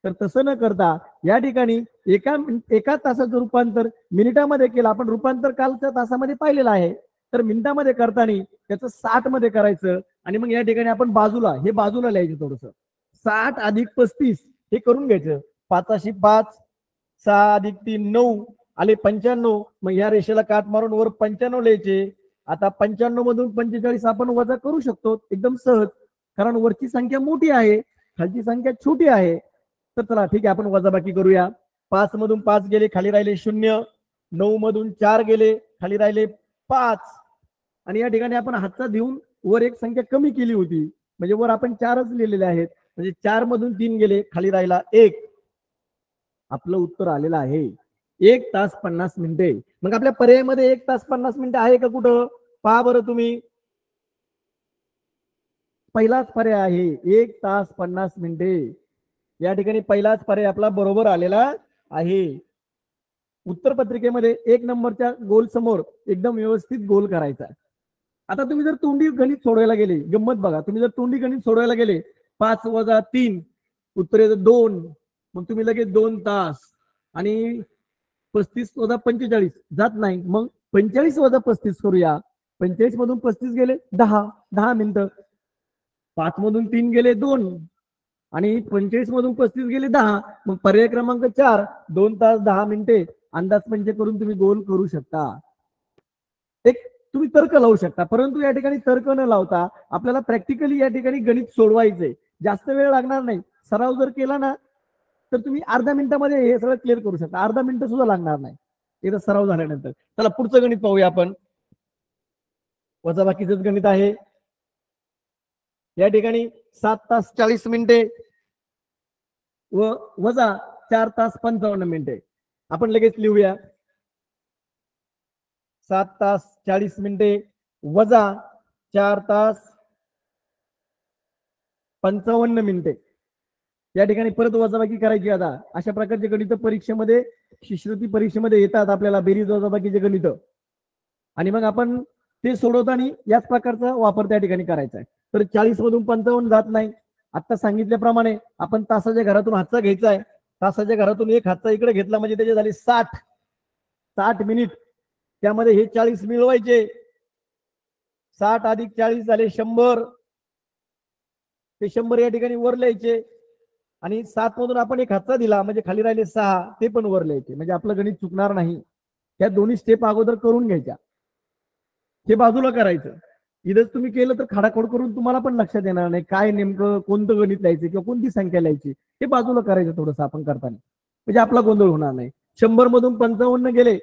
तर तसं न करता या ठिकाणी एका तासाचं रूपांतर मिनिटामध्ये केलं. आपण रूपांतर कालच्या तासामध्ये पाहिलेलं आहे. तर मिनिटामध्ये करताना त्याचं 60 मध्ये करायचं आणि मग या ठिकाणी आपण बाजूला लिहायचं थोडस. 60 अधिक 35 हे करून घ्यायचं. 5 5, 6 अधिक 3 9 आले 95. मग या रेषेला काट मारून वर 95 लिहायचे. आता 95 मधून 45 आपण वजा करू शकतो एकदम सहज, कारण वरची संख्या मोठी आहे, खालची संख्या छोटी आहे. तर चला ठीक आहे, आपण वजाबाकी करूया. 5 मधून 5 गेले, खाली राहिले 0. 9 मधून 4 गेले, खाली राहिले 5. आणि या ठिकाणी आपण हातचा देऊन वर एक संख्या कमी केली होती, म्हणजे वर आपण 4च लिहिलेले आहेत. म्हणजे 4 मधून 3 गेले, खाली राहिला 1. आपलं उत्तर आलेलं आहे 1 तास 50 मिनिटे. मग आपल्या पर्यायामध्ये 1 तास 50 मिनिटे आहे का कुठं? पहा बरं तुम्ही. पहिलाच पर्याय आहे 1 तास 50 मिनिटे. या ठिकाणी पहिलाच पर्याय आपला बरोबर आलेला आहे. उत्तर पत्रिकेमध्ये 1 नंबरच्या गोल समोर एकदम व्यवस्थित गोल करायचा. आता तुम्ही जर तोंडी गणित सोडवायला गेले, गंमत बघा, तुम्ही जर तोंडी गणित सोडवायला गेले 5 वजा 3 उत्तर येतं 2. मग तुम्ही लगेच 2 तास आणि 35 वजा 45 जात नाही. मग 45 वजा 35 करूया. 45 मधून 35 गेले 10 मिनिटं. 5 मधून 3 गेले 2 आणि 45 मधून 35 गेले 10. मग पर्याय क्रमांक 4 2 तास 10 मिनिटे. अंदाज पंचे करून तुम्ही गोल करू शकता. एक तुम्ही तर्क लावू शकता, परंतु या ठिकाणी तर्क न लावता आपल्याला प्रॅक्टिकली या ठिकाणी गणित सोडवायचंय. जास्त वेळ लागणार नाही. सराव जर केला ना तर तुम्ही अर्ध्या मिनिटामध्ये हे सगळं क्लिअर करू शकता. अर्धा मिनिट सुद्धा लागणार नाही एकदा सराव झाल्यानंतर. चला पुढचं गणित पाहूया आपण. वजाबाकीचंच गणित आहे. या ठिकाणी 7 तास 40 मिनिटे व वजा 4 तास 55 मिनिटे. आपण लगेच लिहूया. 7 तास 40 मिनिटे वजा 4 तास 55 मिनिटे. या ठिकाणी परत वजाबाकी करायची. आता अशा प्रकारचे गणित परीक्षेमध्ये, शिष्यवृत्ती परीक्षेमध्ये येतात आपल्याला, बेरीज वजाबाकीचे गणित. आणि मग आपण ते सोडवताना याच प्रकारचा वापर त्या ठिकाणी करायचा आहे. तर 40 मधून 55 जात नाही. आता सांगितल्याप्रमाणे आपण तासाच्या घरातून हातचा घ्यायचा आहे. तासाच्या घरातून एक हातचा इकडे घेतला म्हणजे त्याचे झाले 60 मिनिट. त्यामध्ये हे 40 मिळवायचे. 60 अधिक 40 झाले 100. ते 100 या ठिकाणी वर लिहायचे आणि 7 मधून आपण एक हातचा दिला म्हणजे खाली राहिले 6, ते पण वर लिहायचे. म्हणजे आपलं गणित चुकणार नाही. त्या दोन्ही स्टेप अगोदर करून घ्यायच्या. हे बाजूला करायचं. इथंच तुम्ही केलं तर खाडाखोड करून तुम्हाला पण लक्षात येणार नाही काय नेमकं कोणतं गणित लिहायचं किंवा कोणती संख्या लिहायची. हे बाजूला करायचं थोडंसं आपण करताना, म्हणजे आपला गोंधळ होणार नाही. 100 मधून 55 गेले,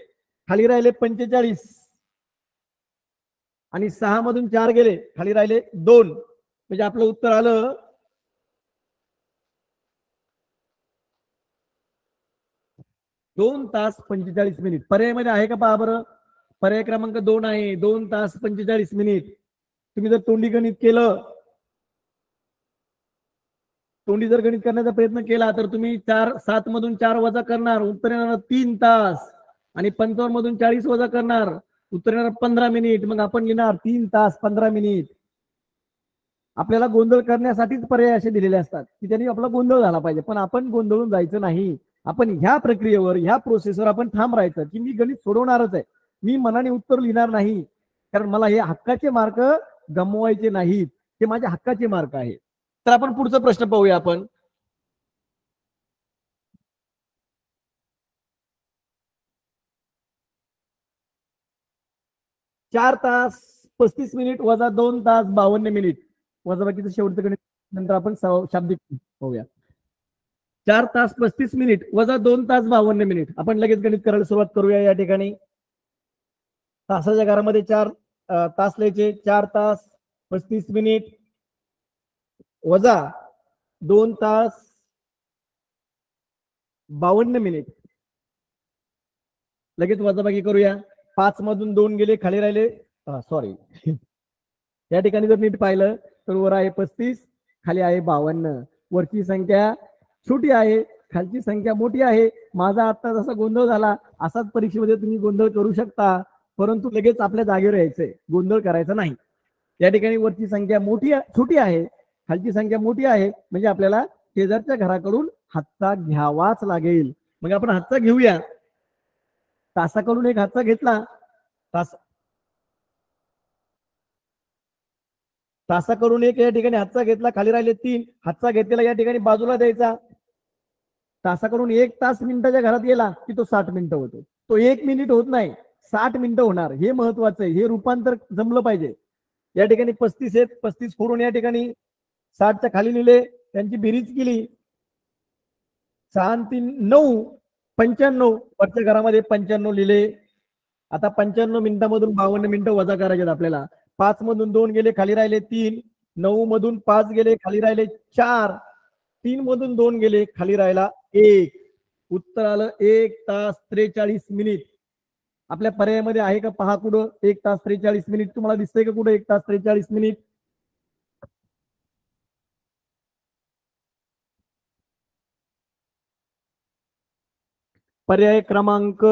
खाली राहिले 45 आणि 6 मधून 4 गेले, खाली राहिले 2. म्हणजे आपलं उत्तर आलं 2 तास 45 मिनिट. पर्यायामध्ये आहे का पहा बरं. पर्याय क्रमांक 2 आहे 2 तास 45 मिनिट. तुम्ही जर तोंडी गणित केलं, तोंडी जर गणित करण्याचा प्रयत्न केला तर तुम्ही 7 मधून 4 वजा करणार, उत्तर येणार 3 तास. आणि 55 मधून 40 वजा करणार, उत्तर येणार 15 मिनिट. मग आपण लिहिणार 3 तास 15 मिनिट. आपल्याला गोंधळ करण्यासाठीच पर्याय असे दिलेले असतात की त्यांनी आपला गोंधळ झाला पाहिजे, पण आपण गोंधळून जायचं नाही. आपण ह्या प्रक्रियेवर, ह्या प्रोसेसवर आपण ठाम राहायचं की मी गणित सोडवणारच आहे, मी मनाने उत्तर लिहिणार नाही, कारण मला हे हक्काचे मार्क गमवायचे नाहीत, हे माझ्या हक्काचे मार्क आहे. तर आपण पुढचा प्रश्न पाहूया. आपण 4 तास 35 मिनिट वजा 2 तास 52 मिनिट, वजा बाकीचं शेवटचं गणित नंतर आपण शाब्दिक पाहूया. 4 तास 35 मिनिट वजा 2 तास 52 मिनिट. आपण लगेच गणित करायला सुरुवात करूया. या ठिकाणी तासाच्या घरामध्ये 4 तास लिहायचे. 4 तास 35 मिनिट वजा 2 तास 52 मिनिट. लगेच वजाबाकी करूया. 5 मधून 2 गेले, खाली राहिले, सॉरी, या ठिकाणी जर नीट पाहिलं तर वर आहे 35, खाली आहे 52. वरची संख्या छोटी आहे, खालची संख्या मोठी आहे. माझा आता जसा गोंधळ झाला असाच परीक्षेमध्ये तुम्ही गोंधळ करू शकता, परंतु लगेच आपल्या जागेवर यायचंय, गोंधळ करायचा नाही. या ठिकाणी वरची संख्या छोटी आहे, खालची संख्या मोठी आहे, म्हणजे आपल्याला शेजारच्या घराकडून हातचा घ्यावाच लागेल. मग आपण हातचा घेऊया. तासाकडून एक हातचा घेतला, तासाकडून एक या ठिकाणी हातचा घेतला, खाली राहिले 3. हातचा घेतलेला या ठिकाणी बाजूला द्यायचा. तासाकडून 1 तास मिनिटाच्या घरात गेला की तो 60 मिनिटं होतो. तो 1 मिनिट होत नाही, 60 मिनिटं होणार. हे महत्वाचं आहे, हे रूपांतर जमलं पाहिजे. या ठिकाणी 35 आहेत, 35 फोडून या ठिकाणी 60च्या खाली लिहिले, त्यांची बेरीज केली, 6 3 9 95. वरच्या घरामध्ये 95 लिहिले. आता 95 मिनिटांमधून 52 मिनिटं वजा करायचे आपल्याला. 5 मधून 2 गेले, खाली राहिले 3. 9 मधून 5 गेले, खाली राहिले 4. 3 मधून 2 गेले, खाली राहिला 1. उत्तर आलं 1 तास 43 मिनिट. आपल्या पर्यायामध्ये आहे का पहा कुठं 1 तास 43 मिनिट. तुम्हाला दिसतंय का कुठं 1 तास 43 मिनिट? पर्याय क्रमांक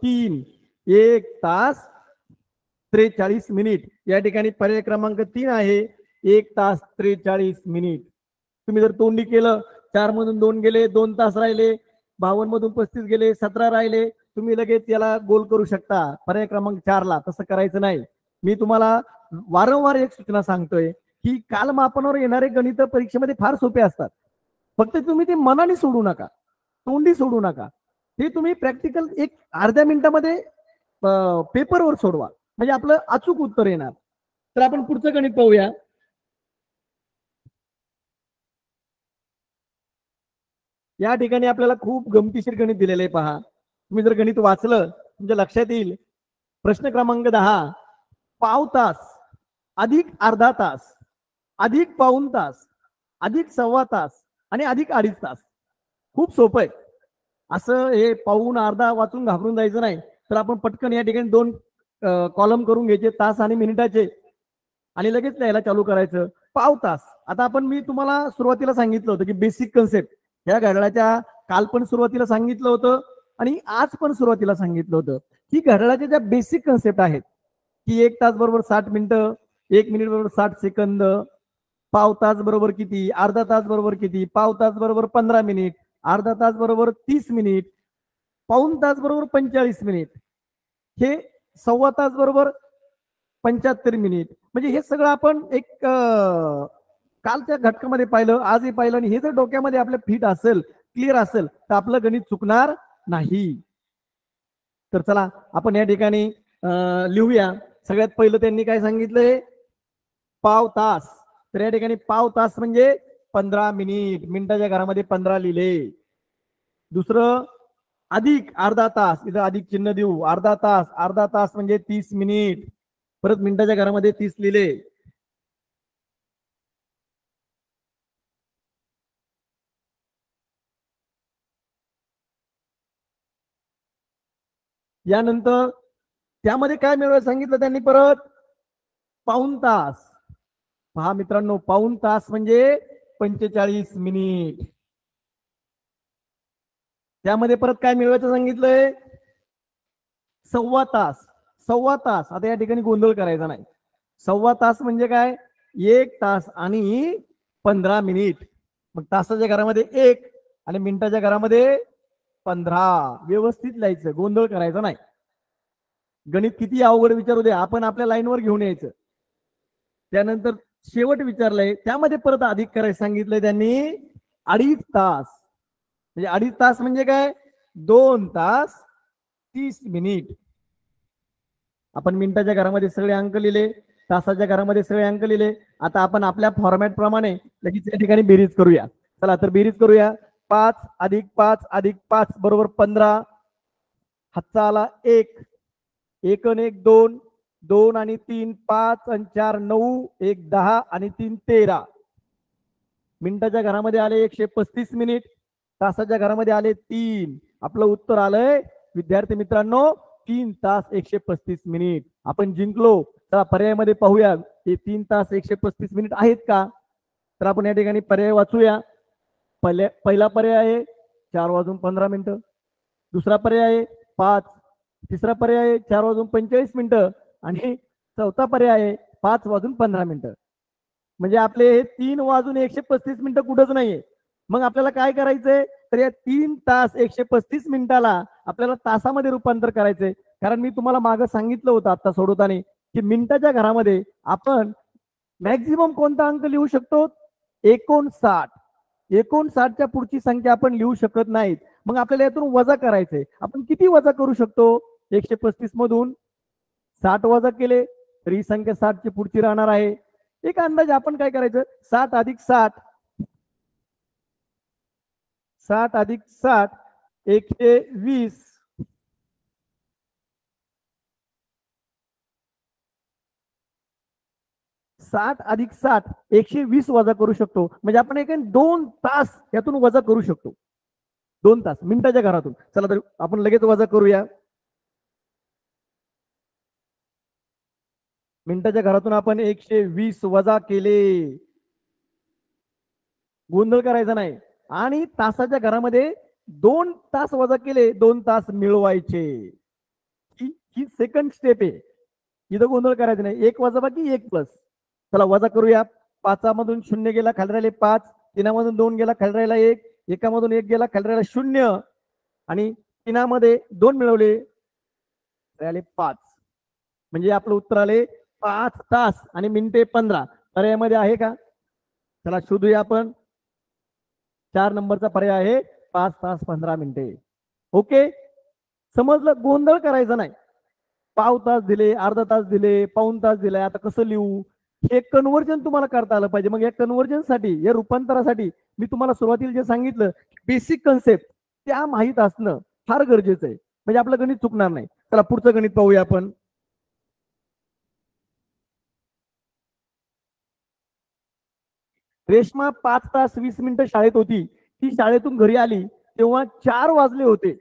3 1 तास 43 मिनिट. या ठिकाणी पर्याय क्रमांक 3 आहे 1 तास 43 मिनिट. तुम्ही जर तोंडी केलं, 4 मधून 2 गेले, 2 तास राहिले, 52 मधून 35 गेले, 17 राहिले, तुम्ही लगेच याला गोल करू शकता पर्याय क्रमांक 4 ला. तसं करायचं नाही. मी तुम्हाला वारंवार एक सूचना सांगतोय की कालमापनावर येणारे गणित परीक्षेमध्ये फार सोपे असतात. फक्त तुम्ही ते मनाने सोडू नका, तोंडी सोडू नका. ते तुम्ही प्रॅक्टिकल एक अर्ध्या मिनिटामध्ये पेपरवर सोडवा, म्हणजे आपलं अचूक उत्तर येणार. तर आपण पुढचं गणित पाहूया. या ठिकाणी आपल्याला खूप गमतीशीर गणित दिलेलं आहे पहा. तुम्ही जर गणित वाचलं तुमच्या लक्षात येईल. प्रश्न क्रमांक 10, पाव तास अधिक अर्धा तास अधिक पाऊण तास अधिक सव्वा तास आणि अधिक 2.5 तास. खूप सोपं आहे. असं हे पाऊण अर्धा वाचून घाबरून जायचं नाही. तर आपण पटकन या ठिकाणी 2 कॉलम करून घ्यायचे, तास आणि मिनिटाचे, आणि लगेच लिहायला चालू करायचं. पाव तास. आता मी तुम्हाला सुरुवातीला सांगितलं होतं की बेसिक कन्सेप्ट या घड्याळाच्या काल पण सुरुवातीला सांगितलं होतं आणि आज पण सुरुवातीला सांगितलं होतं की घड्याळाच्या ज्या बेसिक कन्सेप्ट आहेत की 1 तास बरोबर 60 मिनिटं, 1 मिनिट बरोबर 60 सेकंद, पाव तास बरोबर किती, अर्धा तास बरोबर किती, पाव तास बरोबर 15 मिनिट, अर्धा तास बरोबर 30 मिनिट, पाऊण तास बरोबर 45 मिनिट, हे सव्वा तास बरोबर 75 मिनिट. म्हणजे हे सगळं आपण एक कालच्या घटकामध्ये पाहिलं, आजही पाहिलं, आणि हे जर डोक्यामध्ये आपल्या फिट असेल, क्लिअर असेल, तर आपलं गणित चुकणार नाही. तर चला आपण या ठिकाणी लिहूया. सगळ्यात पहिलं त्यांनी काय सांगितलंय, पाव तास. तर या ठिकाणी पाव तास म्हणजे 15 मिनिट, मिनिटाच्या घरामध्ये 15 लिहिले. दुसरं अधिक अर्धा तास, इथं अधिक चिन्ह देऊ, अर्धा तास, अर्धा तास म्हणजे 30 मिनिट, परत मिनिटाच्या घरामध्ये 30 लिहिले. यानंतर त्यामध्ये काय मिळवायचं सांगितलं त्यांनी परत पाऊण तास. पहा मित्रांनो, पाऊण तास म्हणजे 45 मिनिट. त्यामध्ये परत काय मिळवायचं सांगितलंय, सव्वा तास. सव्वा तास, आता या ठिकाणी गोंधळ करायचा नाही. सव्वा तास म्हणजे काय, 1 तास आणि 15 मिनिट. मग तासाच्या घरामध्ये 1 आणि मिनिटाच्या घरामध्ये 15. व्यवस्थित लिहायचं, गोंधळ करायचा नाही. गणित किती अवघड विचारू दे, आपण आपल्या लाईनवर घेऊन यायचं. त्यानंतर शेवट विचारलंय, त्यामध्ये परत अधिक करायचं सांगितलंय त्यांनी 2.5 तास. म्हणजे 2.5 तास म्हणजे काय, 2 तास 30 मिनिट. आपण मिनिटाच्या घरामध्ये सगळे अंक लिहिले, तासाच्या घरामध्ये सगळे अंक लिहिले. आता आपण आपल्या फॉर्मॅट प्रमाणे लगेच या ठिकाणी बेरीज करूया. चला तर बेरीज करूया. 5 अधिक 5 अधिक 5 बरोबर 15. हातचा आला 1. 1 आणि 1 2, 2 आणि 3 5 आणि 4 9, 1 10 आणि 3 13. मिनिटाच्या घरामध्ये आले 135 मिनिट, तासाच्या घरामध्ये आले 3. आपलं उत्तर आलंय विद्यार्थी मित्रांनो 3 तास 135 मिनिट. आपण जिंकलो. तर पर्यायामध्ये पाहूया हे 3 तास 135 मिनिट आहेत का. तर आपण या ठिकाणी पर्याय वाचूया. पहिला पर्याय आहे 4 वाजून 15 मिनिटं. दुसरा पर्याय आहे 5. तिसरा पर्याय आहे 4 वाजून 45 मिनिटं. आणि चौथा पर्याय आहे 5 वाजून 15 मिनिटं. म्हणजे आपले हे 3 वाजून 135 मिनिटं कुठंच नाहीये. मग आपल्याला काय करायचंय, तर या 3 तास 135 मिनिटाला आपल्याला तासामध्ये रूपांतर करायचंय. कारण मी तुम्हाला मागं सांगितलं होतं आता सोडवताना की मिनिटाच्या घरामध्ये आपण मॅक्झिमम कोणता अंक लिहू शकतो, 59. 59च्या पुढची संख्या आपण लिहू शकत नाहीत. मग आपल्याला यातून वजा करायचंय. आपण किती वजा करू शकतो, 135 मधून 60 वजा केले तर ही संख्या 60ची पुढची राहणार आहे. एक अंदाज आपण काय करायचं, 60 अधिक 60, 60 अधिक 60 120. 60 अधिक 60 120 वजा करू शकतो. म्हणजे आपण एक 2 तास यातून वजा करू शकतो. 2 तास मिनिटाच्या घरातून. चला तर आपण लगेच वजा करूया. मिनिटाच्या घरातून आपण 120 वजा केले. गोंधळ करायचा नाही. आणि तासाच्या घरामध्ये 2 तास वजा केले, 2 तास मिळवायचे. ही सेकंड स्टेप आहे. इथं गोंधळ करायचा नाही. 1 वजा बाकी 1 प्लस. चला वजा करूया. 5 मधून 0 गेला, खाली राहिले 5. 3 मधून 2 गेला, खाली राहिला 1. 1 मधून 1 गेला, खाली राहिला 0. आणि 3 मध्ये 2 मिळवले, राहिले 5. म्हणजे आपलं उत्तर आले 5 तास आणि मिनिटे 15. पर्यायामध्ये आहे का, चला शोधूया आपण. 4 नंबरचा पर्याय आहे 5 तास 15 मिनिटे. ओके, समजलं, गोंधळ करायचा नाही. पाव तास दिले, अर्धा तास दिले, पाऊण तास दिलाय, आता कसं लिहू, हे कन्व्हर्जन तुम्हाला करता आलं पाहिजे. मग या कन्व्हर्जन साठी, या रूपांतरासाठी मी तुम्हाला सुरुवातीला जे सांगितलं बेसिक कन्सेप्ट त्या माहीत असणं फार गरजेचं आहे. म्हणजे आपलं गणित चुकणार नाही. चला पुढचं गणित पाहूया आपण. रेश्मा 5 तास 20 मिनिटं शाळेत होती. ती शाळेतून घरी आली तेव्हा 4 वाजले होते.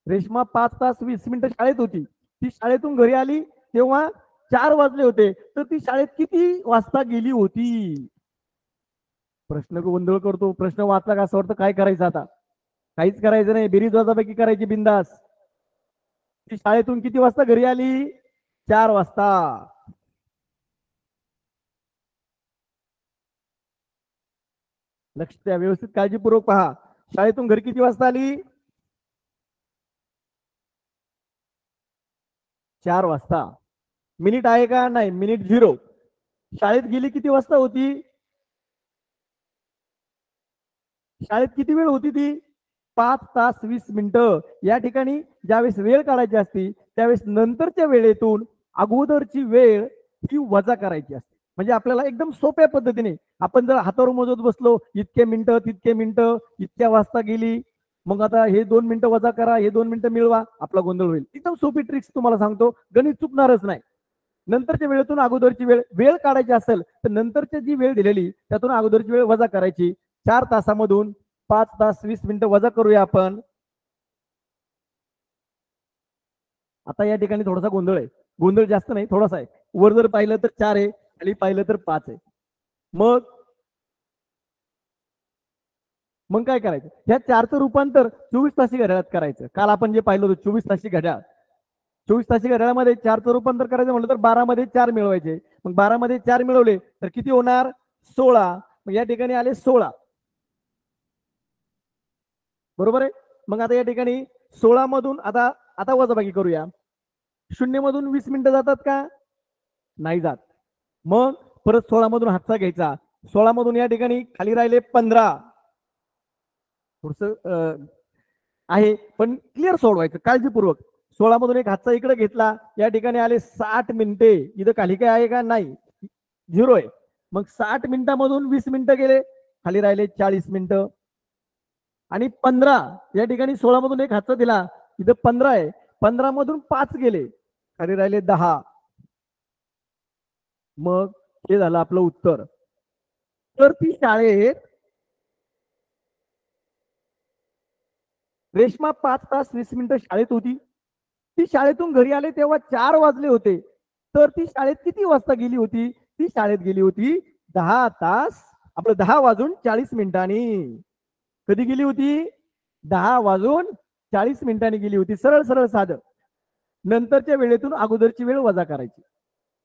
रेश्मा 5 तास 20 मिनिटं शाळेत होती. ती शाळेतून घरी आली तेव्हा 4 वाजले होते. तर ती शाळेत किती वाजता गेली होती. प्रश्न गोंधळ करतो. प्रश्न वाचला का असं वाटतं काय करायचं आता. काहीच करायचं नाही. बेरीज वजापैकी करायची बिंदास. ती शाळेतून किती वाजता घरी आली, 4 वाजता. लक्ष द्या, व्यवस्थित काळजीपूर्वक पहा. शाळेतून घरी किती वाजता आली, 4 वाजता. मिनिट आहे का, नाही, मिनिट 0. शाळेत गेली किती वाजता होती, शाळेत किती वेळ होती ती, 5 तास 20 मिनिटं. या ठिकाणी ज्यावेळेस वेळ काढायची असती त्यावेळेस नंतरच्या वेळेतून अगोदरची वेळ ही वजा करायची असते. म्हणजे आपल्याला एकदम सोप्या पद्धतीने, आपण जर हातावर मोजत बसलो इतके मिनिटं तितके मिनिटं इतक्या वाजता गेली, मग आता हे 2 मिनिटं वजा करा, हे 2 मिनिटं मिळवा, आपला गोंधळ होईल. एकदम सोपी ट्रिक्स तुम्हाला सांगतो, गणित चुकणारच नाही. नंतरच्या वेळेतून अगोदरची वेळ वेळ काढायची असेल तर नंतरची जी वेळ दिलेली त्यातून अगोदरची वेळ वजा करायची. 4 तासामधून 5 तास 20 मिनिटं वजा करूया आपण. आता या ठिकाणी थोडासा गोंधळ आहे. गोंधळ जास्त नाही, थोडासा आहे. वर जर पाहिलं तर 4 आहे, खाली पाहिलं तर 5 आहे. मग मग काय करायचं? ह्या 4चं रूपांतर 24 तासी घड्याळात करायचं. काल आपण जे पाहिलं होतं 24 तासी घड्याळ. 24 तासी घड्याळामध्ये 4चं रूपांतर करायचं म्हटलं तर 12 मध्ये 4 मिळवायचे. मग 12 मध्ये 4 मिळवले तर किती होणार? 16. मग या ठिकाणी आले 16. बरोबर आहे. मग आता या ठिकाणी 16 मधून आता आता वजाबाकी करूया. 0 मधून 20 मिनिटं जातात का? नाही जात. मग परत 16 मधून हातचा घ्यायचा. 16 मधून या ठिकाणी खाली राहिले 15. थोडस आहे पण क्लिअर सोडवायचं काळजीपूर्वक. 16 मधून एक हातचा इकडे घेतला, या ठिकाणी आले 60 मिनिटे. इथं खाली काय आहे का? नाही, 0 आहे. मग 60 मिनिटांमधून 20 मिनिटं गेले, खाली राहिले 40 मिनिटं. आणि 15 या ठिकाणी 16 मधून एक हातचा दिला, इथं 15 आहे. 15 मधून 5 गेले, खाली राहिले 10. मग हे झालं आपलं उत्तर. तर ती शाळेत रेश्मा 5 तास 20 मिनिटं शाळेत होती. ती शाळेतून घरी आले तेव्हा 4 वाजले होते. तर ती शाळेत किती वाजता गेली होती? ती शाळेत गेली होती 10 तास, आपलं 10 वाजून 40 मिनिटांनी. कधी गेली होती? 10 वाजून 40 मिनिटांनी गेली होती. सरळ सरळ साधं. नंतरच्या वेळेतून अगोदरची वेळ वजा करायची.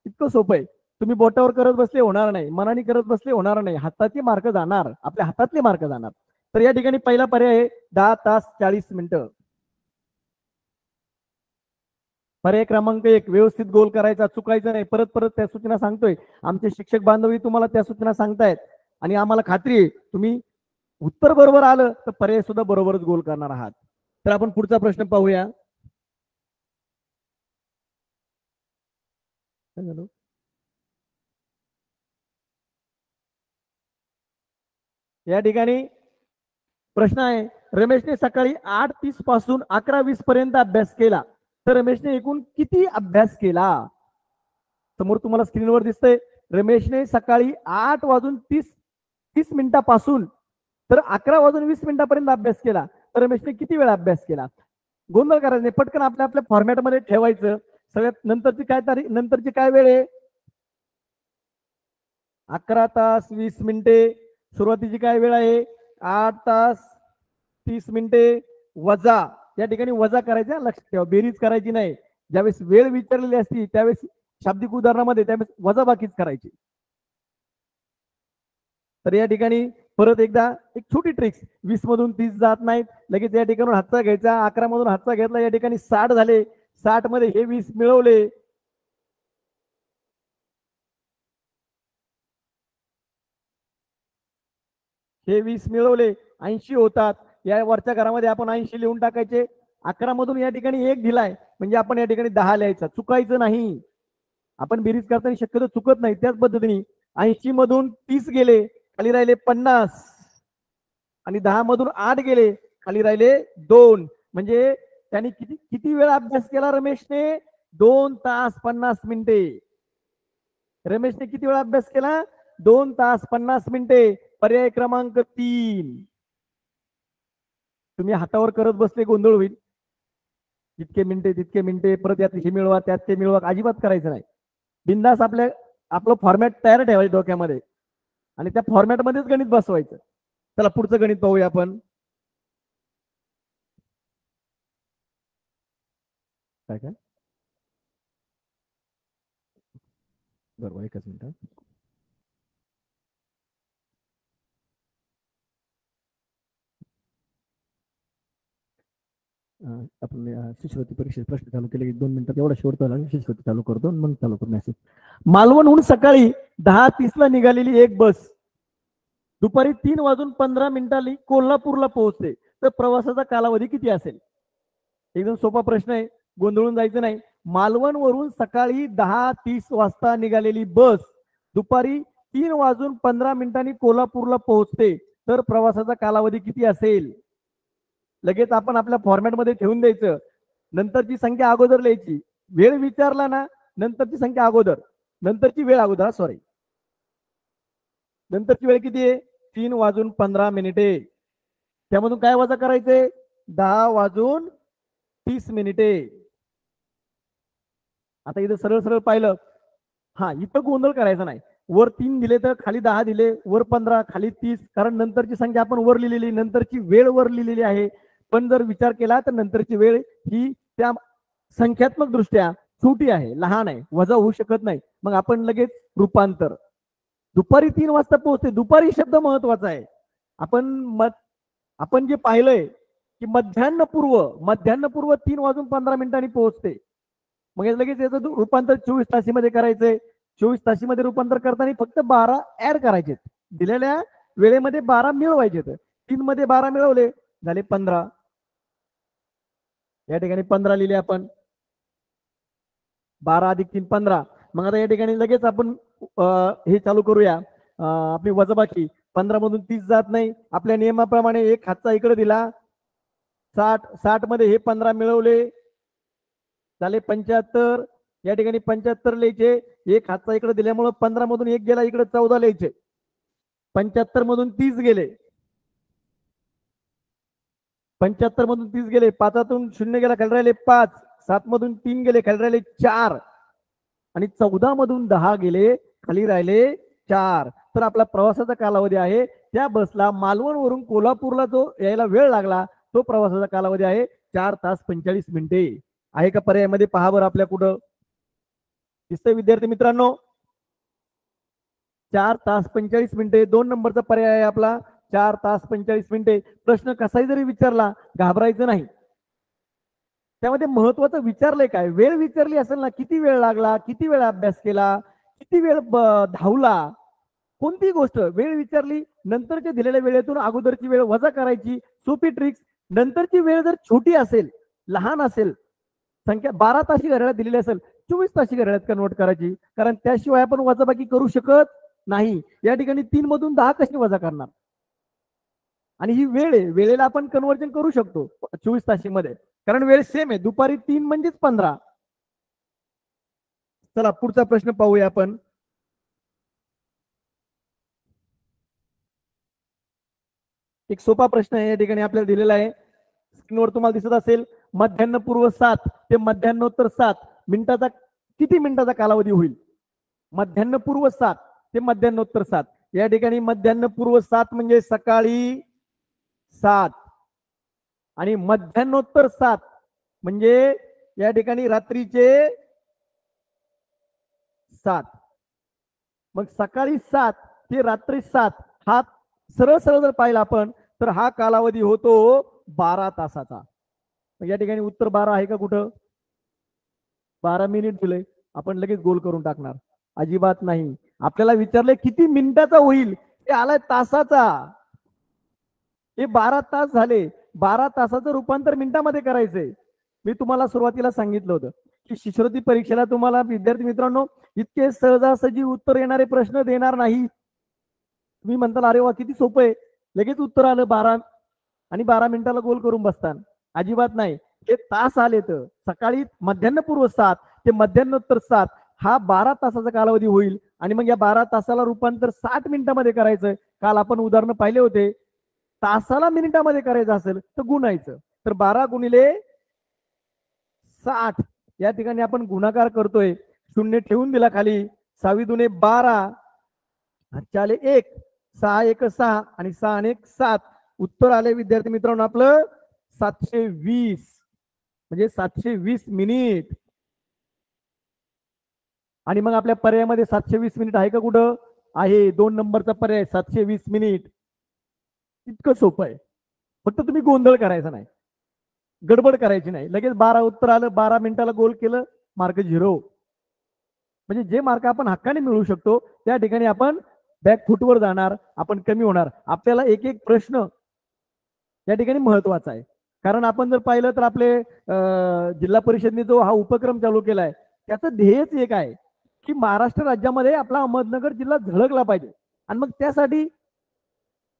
इतकं सोपं आहे. तुम्ही बोटावर करत बसले होणार नाही, मनाने करत बसले होणार नाही. हाताचे मार्क जाणार, आपल्या हातातले मार्क जाणार. तर या ठिकाणी पहिला पर्याय आहे 10 तास 40 मिनिटं. पर्याय क्रमांक 1, व्यवस्थित गोल करायचा, चुकायचं नाही. परत परत त्या सूचना सांगतोय. आमचे शिक्षक बांधवही तुम्हाला त्या सूचना सांगतायत आणि आम्हाला खात्री आहे तुम्ही उत्तर बरोबर आलं तर पर्याय सुद्धा बरोबरच गोल करणार आहात. तर आपण पुढचा प्रश्न पाहूया. या ठिकाणी प्रश्न आहे, रमेशने सकाळी 8:30 पासून 11:20 पर्यंत अभ्यास केला, तर रमेशने एकूण किती अभ्यास केला? समोर तुम्हाला स्क्रीनवर दिसतंय. रमेशने सकाळी 8 वाजून 30 मिनिटापासून तर 11 वाजून 20 मिनिटापर्यंत अभ्यास केला, तर रमेशने किती वेळा अभ्यास केला? गोंधळ करायचा नाही, पटकन आपल्या आपल्या फॉर्मॅटमध्ये ठेवायचं. सगळ्यात नंतरची काय तारीख, नंतरची काय वेळ आहे? 11 तास 20 मिनिटे. सुरुवातीची काय वेळ आहे? 8 तास 30 मिनिटे वजा, या ठिकाणी वजा करायचा, लक्षात ठेवा, बेरीज करायची नाही. ज्यावेळेस वेळ विचारलेली असती त्यावेळेस शाब्दिक उदाहरणामध्ये त्यावेळेस वजाबाकीच करायची. तर या ठिकाणी परत एकदा एक छोटी ट्रिक्स, 20 मधून 30 जात नाहीत, लगेच या ठिकाणी हातचा घ्यायचा. 11 मधून हातचा घेतला, या ठिकाणी 60 झाले. 60 मध्ये हे 20 मिळवले, हे 20 मिळवले 80 होतात. या वरच्या घरामध्ये आपण 80 लिहून टाकायचे. 11 मधून या ठिकाणी 1 दिलाय म्हणजे आपण या ठिकाणी 10 लिहायचा, चुकायचं नाही. आपण बेरीज करताना शक्यतो चुकत नाही. त्याच पद्धतीने 80 मधून 30 गेले, खाली राहिले 50. आणि 10 मधून 8 गेले, खाली राहिले 2. म्हणजे त्यांनी किती किती वेळ अभ्यास केला रमेशने? 2 तास 50 मिनिटे. रमेशने किती वेळा अभ्यास केला? 2 तास 50 मिनिटे. पर्याय क्रमांक 3. तुम्ही हातावर करत बसले गोंधळ होईल. जितके मिनिटे तितके मिनिटे, परत यात हे मिळवा त्यात ते मिळवा, अजिबात करायचं नाही. बिंदास आपलं फॉर्मॅट तयार ठेवायचं डोक्यामध्ये आणि त्या फॉर्मॅटमध्येच गणित बसवायचं. चला पुढचं गणित पाहूया आपण. काय काय बरोबर, एकच मिनिट. आपण शिष्यवृत्ती परीक्षेचे प्रश्न चालू केले, 2 मिनिटात एवढा शेवटचा झाला, शिष्यवृत्ती चालू करतो मग चालू करतो मेसेज. मालवणहून सकाळी 10:30 ला निघालेली एक बस दुपारी 3 वाजून 15 मिनिटांनी कोल्हापूरला पोहोचते, तर प्रवासाचा कालावधी किती असेल? एकदम सोपा प्रश्न आहे, गोंधळून जायचं नाही. मालवणवरून सकाळी 10:30 वाजता निघालेली बस दुपारी 3 वाजून 15 मिनिटांनी कोल्हापूरला पोहोचते, तर प्रवासाचा कालावधी किती असेल? लगेच आपण आपल्या फॉर्मॅटमध्ये ठेवून द्यायचं. नंतरची संख्या अगोदर लिहायची. वेळ विचारला ना, नंतरची संख्या अगोदर, नंतरची वेळ अगोदर, सॉरी, नंतरची वेळ किती आहे? 3 वाजून 15 मिनिटे. त्यामधून काय वजा करायचंय? 10 वाजून 30 मिनिटे. आता इथं सरळ सरळ पाहिलं, हा इथं गोंधळ करायचा नाही. वर 3 दिले तर खाली 10 दिले, वर 15 खाली 30, कारण नंतरची संख्या आपण वर लिहिलेली, नंतरची वेळ वर लिहिलेली आहे. पण जर विचार केला तर नंतरची वेळ ही त्या संख्यात्मक दृष्ट्या छोटी आहे, लहान आहे, वजा होऊ शकत नाही. मग आपण लगेच रूपांतर. दुपारी 3 वाजता पोहोचते, दुपारी शब्द महत्वाचा आहे. आपण जे पाहिलंय की मध्यान्हपूर्व 3:15 पोहोचते. मग लगेच याचं रूपांतर 24 तासीमध्ये करायचंय. 24 तासीमध्ये रूपांतर करताना फक्त 12 ऍड करायचे, दिलेल्या वेळेमध्ये 12 मिळवायचे. 3 मध्ये 12 मिळवले, झाले 15. या ठिकाणी 15 लिहिले आपण. 12 अधिक 3 15. मग आता या ठिकाणी लगेच आपण हे चालू करूया, आपली वजाबाकी. 15 मधून 30 जात नाही. आपल्या नियमाप्रमाणे एक हातचा इकडे दिला, 60 मध्ये हे 15 मिळवले, झाले 75. या ठिकाणी 75 लिहायचे. एक हातचा इकडे दिल्यामुळे 15 मधून एक गेला, इकडे 14 लिहायचे. 75 मधून 30 गेले, 75 मधून 30 गेले. 5तून 0 गेला, खाली राहिले 5. 7 मधून 3 गेले, खाली राहिले 4. आणि 14 मधून 10 गेले, खाली राहिले 4. तर आपला प्रवासाचा कालावधी आहे, त्या बसला मालवण वरून कोल्हापूरला जो यायला वेळ लागला, तो प्रवासाचा कालावधी आहे 4 तास 45 मिनिटे. आहे का पर्यायामध्ये? पहा बरं आपल्या कुठं दिसतंय विद्यार्थी मित्रांनो. 4 तास 45 मिनिटे 2 नंबरचा पर्याय आहे आपला, 4 तास 45 मिनिटे. प्रश्न कसाही जरी विचारला, घाबरायचं नाही. त्यामध्ये महत्वाचं विचारलंय काय, वेळ विचारली असेल ना, किती वेळ लागला, किती वेळ अभ्यास केला, किती वेळ धावला, कोणती गोष्ट वेळ विचारली, नंतरच्या दिलेल्या वेळेतून अगोदरची वेळ वजा करायची. सोपी ट्रिक्स. नंतरची वेळ जर छोटी असेल, लहान असेल, संख्या 12 ताशी घड्याळात दिलेली असेल, 24 ताशी घड्याळात कन्वर्ट करायची, कारण त्याशिवाय आपण वजाबाकी करू शकत नाही. या ठिकाणी 3 मधून 10 कशी वजा करणार? आणि ही वेळ आहे, वेळेला आपण कन्वर्जन करू शकतो 24 ताशीमध्ये, कारण वेळ सेम आहे. दुपारी 3 म्हणजेच 15. चला पुढचा प्रश्न पाहूया आपण. एक सोपा प्रश्न आहे, या ठिकाणी आपल्याला दिलेला आहे, स्क्रीनवर तुम्हाला दिसत असेल. मध्यान्हपूर्व 7 ते मध्यान्होत्तर 7 मिनिटाचा किती मिनिटाचा कालावधी होईल? मध्यान्हपूर्व 7 ते मध्यान्होत्तर 7. या ठिकाणी मध्यान्हपूर्व 7 म्हणजे सकाळी 7 आणि मध्यान्होत्तर 7 म्हणजे या ठिकाणी रात्रीचे 7. मग सकाळी 7 ते रात्री 7 हा सरळ सरळ जर पाहिला आपण, तर हा कालावधी होतो 12 तासाचा. या ठिकाणी उत्तर 12 आहे का कुठं? 12 मिनिट दिले, आपण लगेच गोल करून टाकणार? अजिबात नाही. आपल्याला विचारले किती मिनिटाचा होईल, ते आलाय तासाचा. हे 12 तास झाले. 12 तासाचं रूपांतर मिनिटामध्ये करायचंय. मी तुम्हाला सुरुवातीला सांगितलं होतं की शिष्यवृत्ती परीक्षेला तुम्हाला विद्यार्थी मित्रांनो इतके सहजासहजी उत्तर येणारे प्रश्न देणार नाही. तुम्ही म्हणताल अरे वा किती सोपं आहे, लगेच उत्तर आलं 12 आणि 12 मिनिटाला गोल करून बसतान. अजिबात नाही. हे तास आले तर सकाळी मध्यान्हपूर्व 7 ते मध्यान्होत्तर 7 हा 12 तासाचा कालावधी होईल. आणि मग या 12 तासाला रूपांतर 60 मिनिटामध्ये करायचंय. काल आपण उदाहरण पाहिले होते. तासाला मिनिटामध्ये करायचं असेल तर गुणायचं. तर 12 गुणिले 60 या ठिकाणी आपण गुणाकार करतोय. शून्य ठेवून दिला खाली. 6 दुने 12, 4 1, 6 1 6 आणि 6 1 7. उत्तर आले विद्यार्थी मित्रांनो आपलं 720, म्हणजे 720 मिनिट. आणि मग आपल्या पर्यायामध्ये 720 मिनिट आहे का कुठं? आहे. 2 नंबरचा पर्याय 720 मिनिट. इतकं सोपं आहे. फक्त तुम्ही गोंधळ करायचा नाही, गडबड करायची नाही. लगेच 12 उत्तर आलं, 12 मिनिटाला गोल केलं, मार्क 0. म्हणजे जे मार्क आपण हक्काने मिळवू शकतो त्या ठिकाणी आपण बॅक फुटवर जाणार, आपण कमी होणार. आपल्याला एक एक प्रश्न या ठिकाणी महत्वाचा आहे. कारण आपण जर पाहिलं तर आपले जिल्हा परिषदने जो हा उपक्रम चालू केलाय त्याचं ध्येयच एक आहे की महाराष्ट्र राज्यामध्ये आपला अहमदनगर जिल्हा झळकला पाहिजे. आणि मग त्यासाठी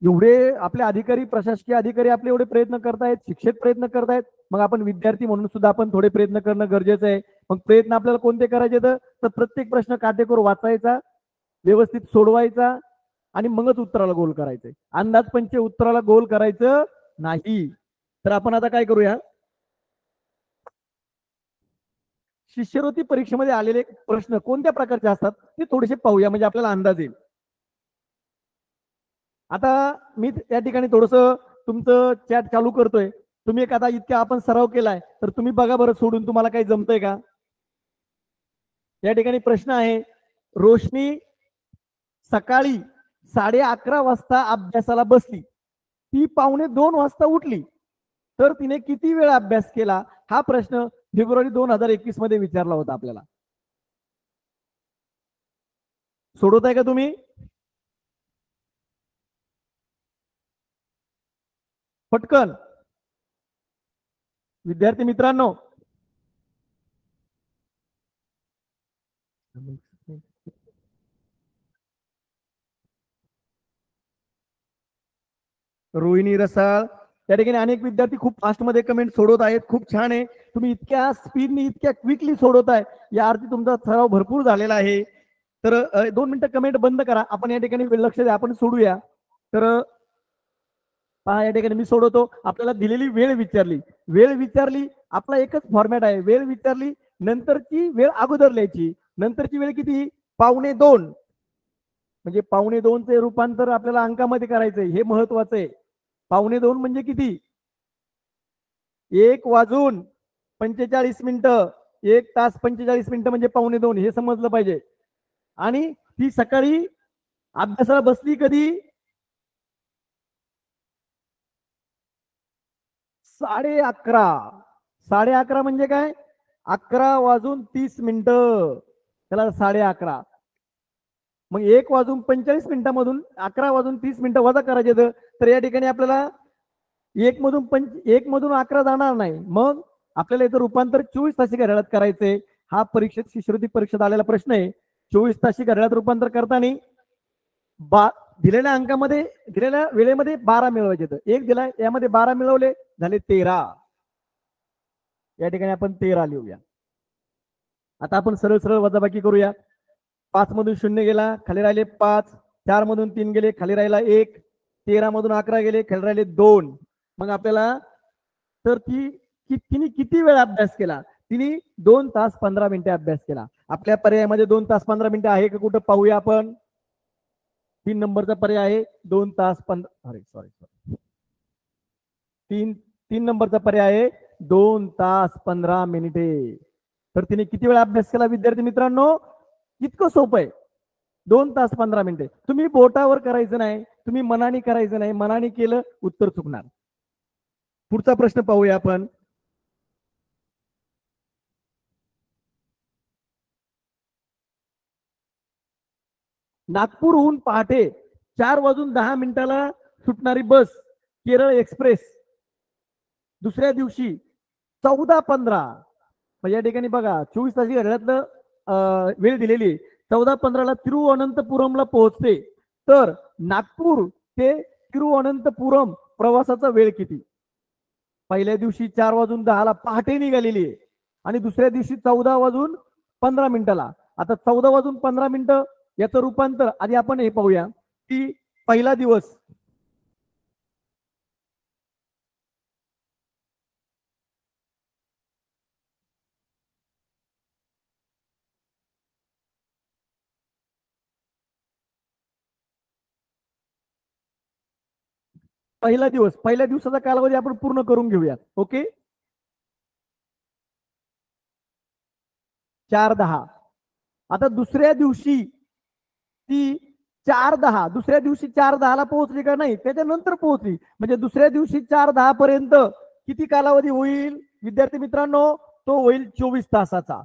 एवढे आपले अधिकारी, प्रशासकीय अधिकारी आपले एवढे प्रयत्न करतायत, शिक्षक प्रयत्न करतायत. मग आपण विद्यार्थी म्हणून सुद्धा आपण थोडे प्रयत्न करणं गरजेचं आहे. मग प्रयत्न आपल्याला कोणते करायचे? तर प्रत्येक प्रश्न काटेकोर वाचायचा, व्यवस्थित सोडवायचा आणि मगच उत्तराला गोल करायचंय. अंदाजपंचे उत्तराला गोल करायचं नाही. तर आपण आता काय करूया, शिष्यवृत्ती परीक्षेमध्ये आलेले प्रश्न कोणत्या प्रकारचे असतात ते थोडेसे पाहूया, म्हणजे आपल्याला अंदाज येईल. आता मी त्या ठिकाणी थोडस तुमचं चॅट चालू करतोय. तुम्ही एक आता इतका आपण सराव केलाय तर तुम्ही बघा बरं सोडून तुम्हाला काही जमतंय का. या ठिकाणी प्रश्न आहे, रोशनी सकाळी 11:30 वाजता अभ्यासाला बसली, ती 1:45 वाजता उठली, तर तिने किती वेळ अभ्यास केला. हा प्रश्न फेब्रुवारी 2021 मध्ये विचारला होता आपल्याला. सोडवताय का तुम्ही. पटकन विद्यार्थी मित्रांनो. रोहिणी रसाळ, त्या ठिकाणी अनेक विद्यार्थी खूप फास्ट मध्ये कमेंट सोडवत आहेत. खूप छान आहे, तुम्ही इतक्या स्पीडनी इतक्या क्विकली सोडवताय, या अर्थी तुमचा सराव भरपूर झालेला आहे. तर 2 मिनिटं कमेंट बंद करा, आपण या ठिकाणी लक्ष द्या, आपण सोडूया. तर पहा या ठिकाणी मी सोडवतो. आपल्याला दिलेली वेळ विचारली, आपला एकच फॉर्मॅट आहे. वेळ विचारली, नंतरची वेळ अगोदर लिहायची. नंतरची वेळ किती, 1:45, म्हणजे 1:45चे रूपांतर आपल्याला अंकामध्ये करायचंय, हे महत्वाचं आहे. 1:45 म्हणजे किती, 1:45 1 तास 45 मिनिटं म्हणजे 1:45, हे समजलं पाहिजे. आणि ती सकाळी अभ्यासाला बसली कधी, 11:30 म्हणजे काय, 11:30, त्याला 11:30. मग 1:45 11:30 वजा करायचे. तर या ठिकाणी आपल्याला 1 मधून 11 जाणार नाही, मग आपल्याला याचं रूपांतर 24 तासी घड्याळात करायचंय. हा परीक्षेत शिष्यवृत्ती परीक्षेत आलेला प्रश्न आहे. 24 तासी घड्याळात रूपांतर करताना दिलेल्या अंकामध्ये दिलेल्या वेळेमध्ये 12 मिळवायचे. तर एक दिलाय, यामध्ये 12 मिळवले, झाले 13. या ठिकाणी आपण 13 लिहूया. आता आपण सरळ सरळ वजाबाकी करूया. 5 मधून 0 गेला, खाली राहिले 5. 4 मधून 3 गेले, खाली राहिला 1. 13 मधून 11 गेले, खाली राहिले 2. मग आपल्याला तर तिने किती वेळ अभ्यास केला, तिने 2 तास 15 मिनिटे अभ्यास केला. आपल्या पर्यायामध्ये 2 तास 15 मिनिटे आहे का, कुठं पाहूया आपण. 3 नंबरचा पर्याय आहे 2 तास 15, सॉरी 3 नंबरचा पर्याय आहे 2 तास 15 मिनिटे. तर तिने किती वेळ अभ्यास केला विद्यार्थी मित्रांनो, इतकं सोपं आहे. 2 तास 15 मिनिटे. तुम्ही बोटावर करायचं नाही, तुम्ही मनाने करायचं नाही, मनाने केलं उत्तर चुकणार. पुढचा प्रश्न पाहूया आपण. नागपूरहून पहाटे 4:10 सुटणारी बस केरळ एक्सप्रेस दुसऱ्या दिवशी 14:15, या ठिकाणी बघा 24 तासी घड्याळातलं वेळ दिलेली. 14:15 तिरुअनंतपुरमला पोहोचते. तर नागपूर ते तिरुअनंतपुरम प्रवासाचा वेळ किती. पहिल्या दिवशी 4:10 पहाटे निघालेली आहे, आणि दुसऱ्या दिवशी 14:15. आता 14:15 याचं रूपांतर आधी आपण हे पाहूया की पहिला दिवस, पहिल्या दिवसाचा कालावधी आपण पूर्ण करून घेऊया. ओके, 4:10. आता दुसऱ्या दिवशी ती 4:10, दुसऱ्या दिवशी 4:10 पोहोचली का नाही, त्याच्यानंतर पोहोचली, म्हणजे दुसऱ्या दिवशी 4:10 पर्यंत किती कालावधी होईल विद्यार्थी मित्रांनो, तो होईल 24 तासाचा.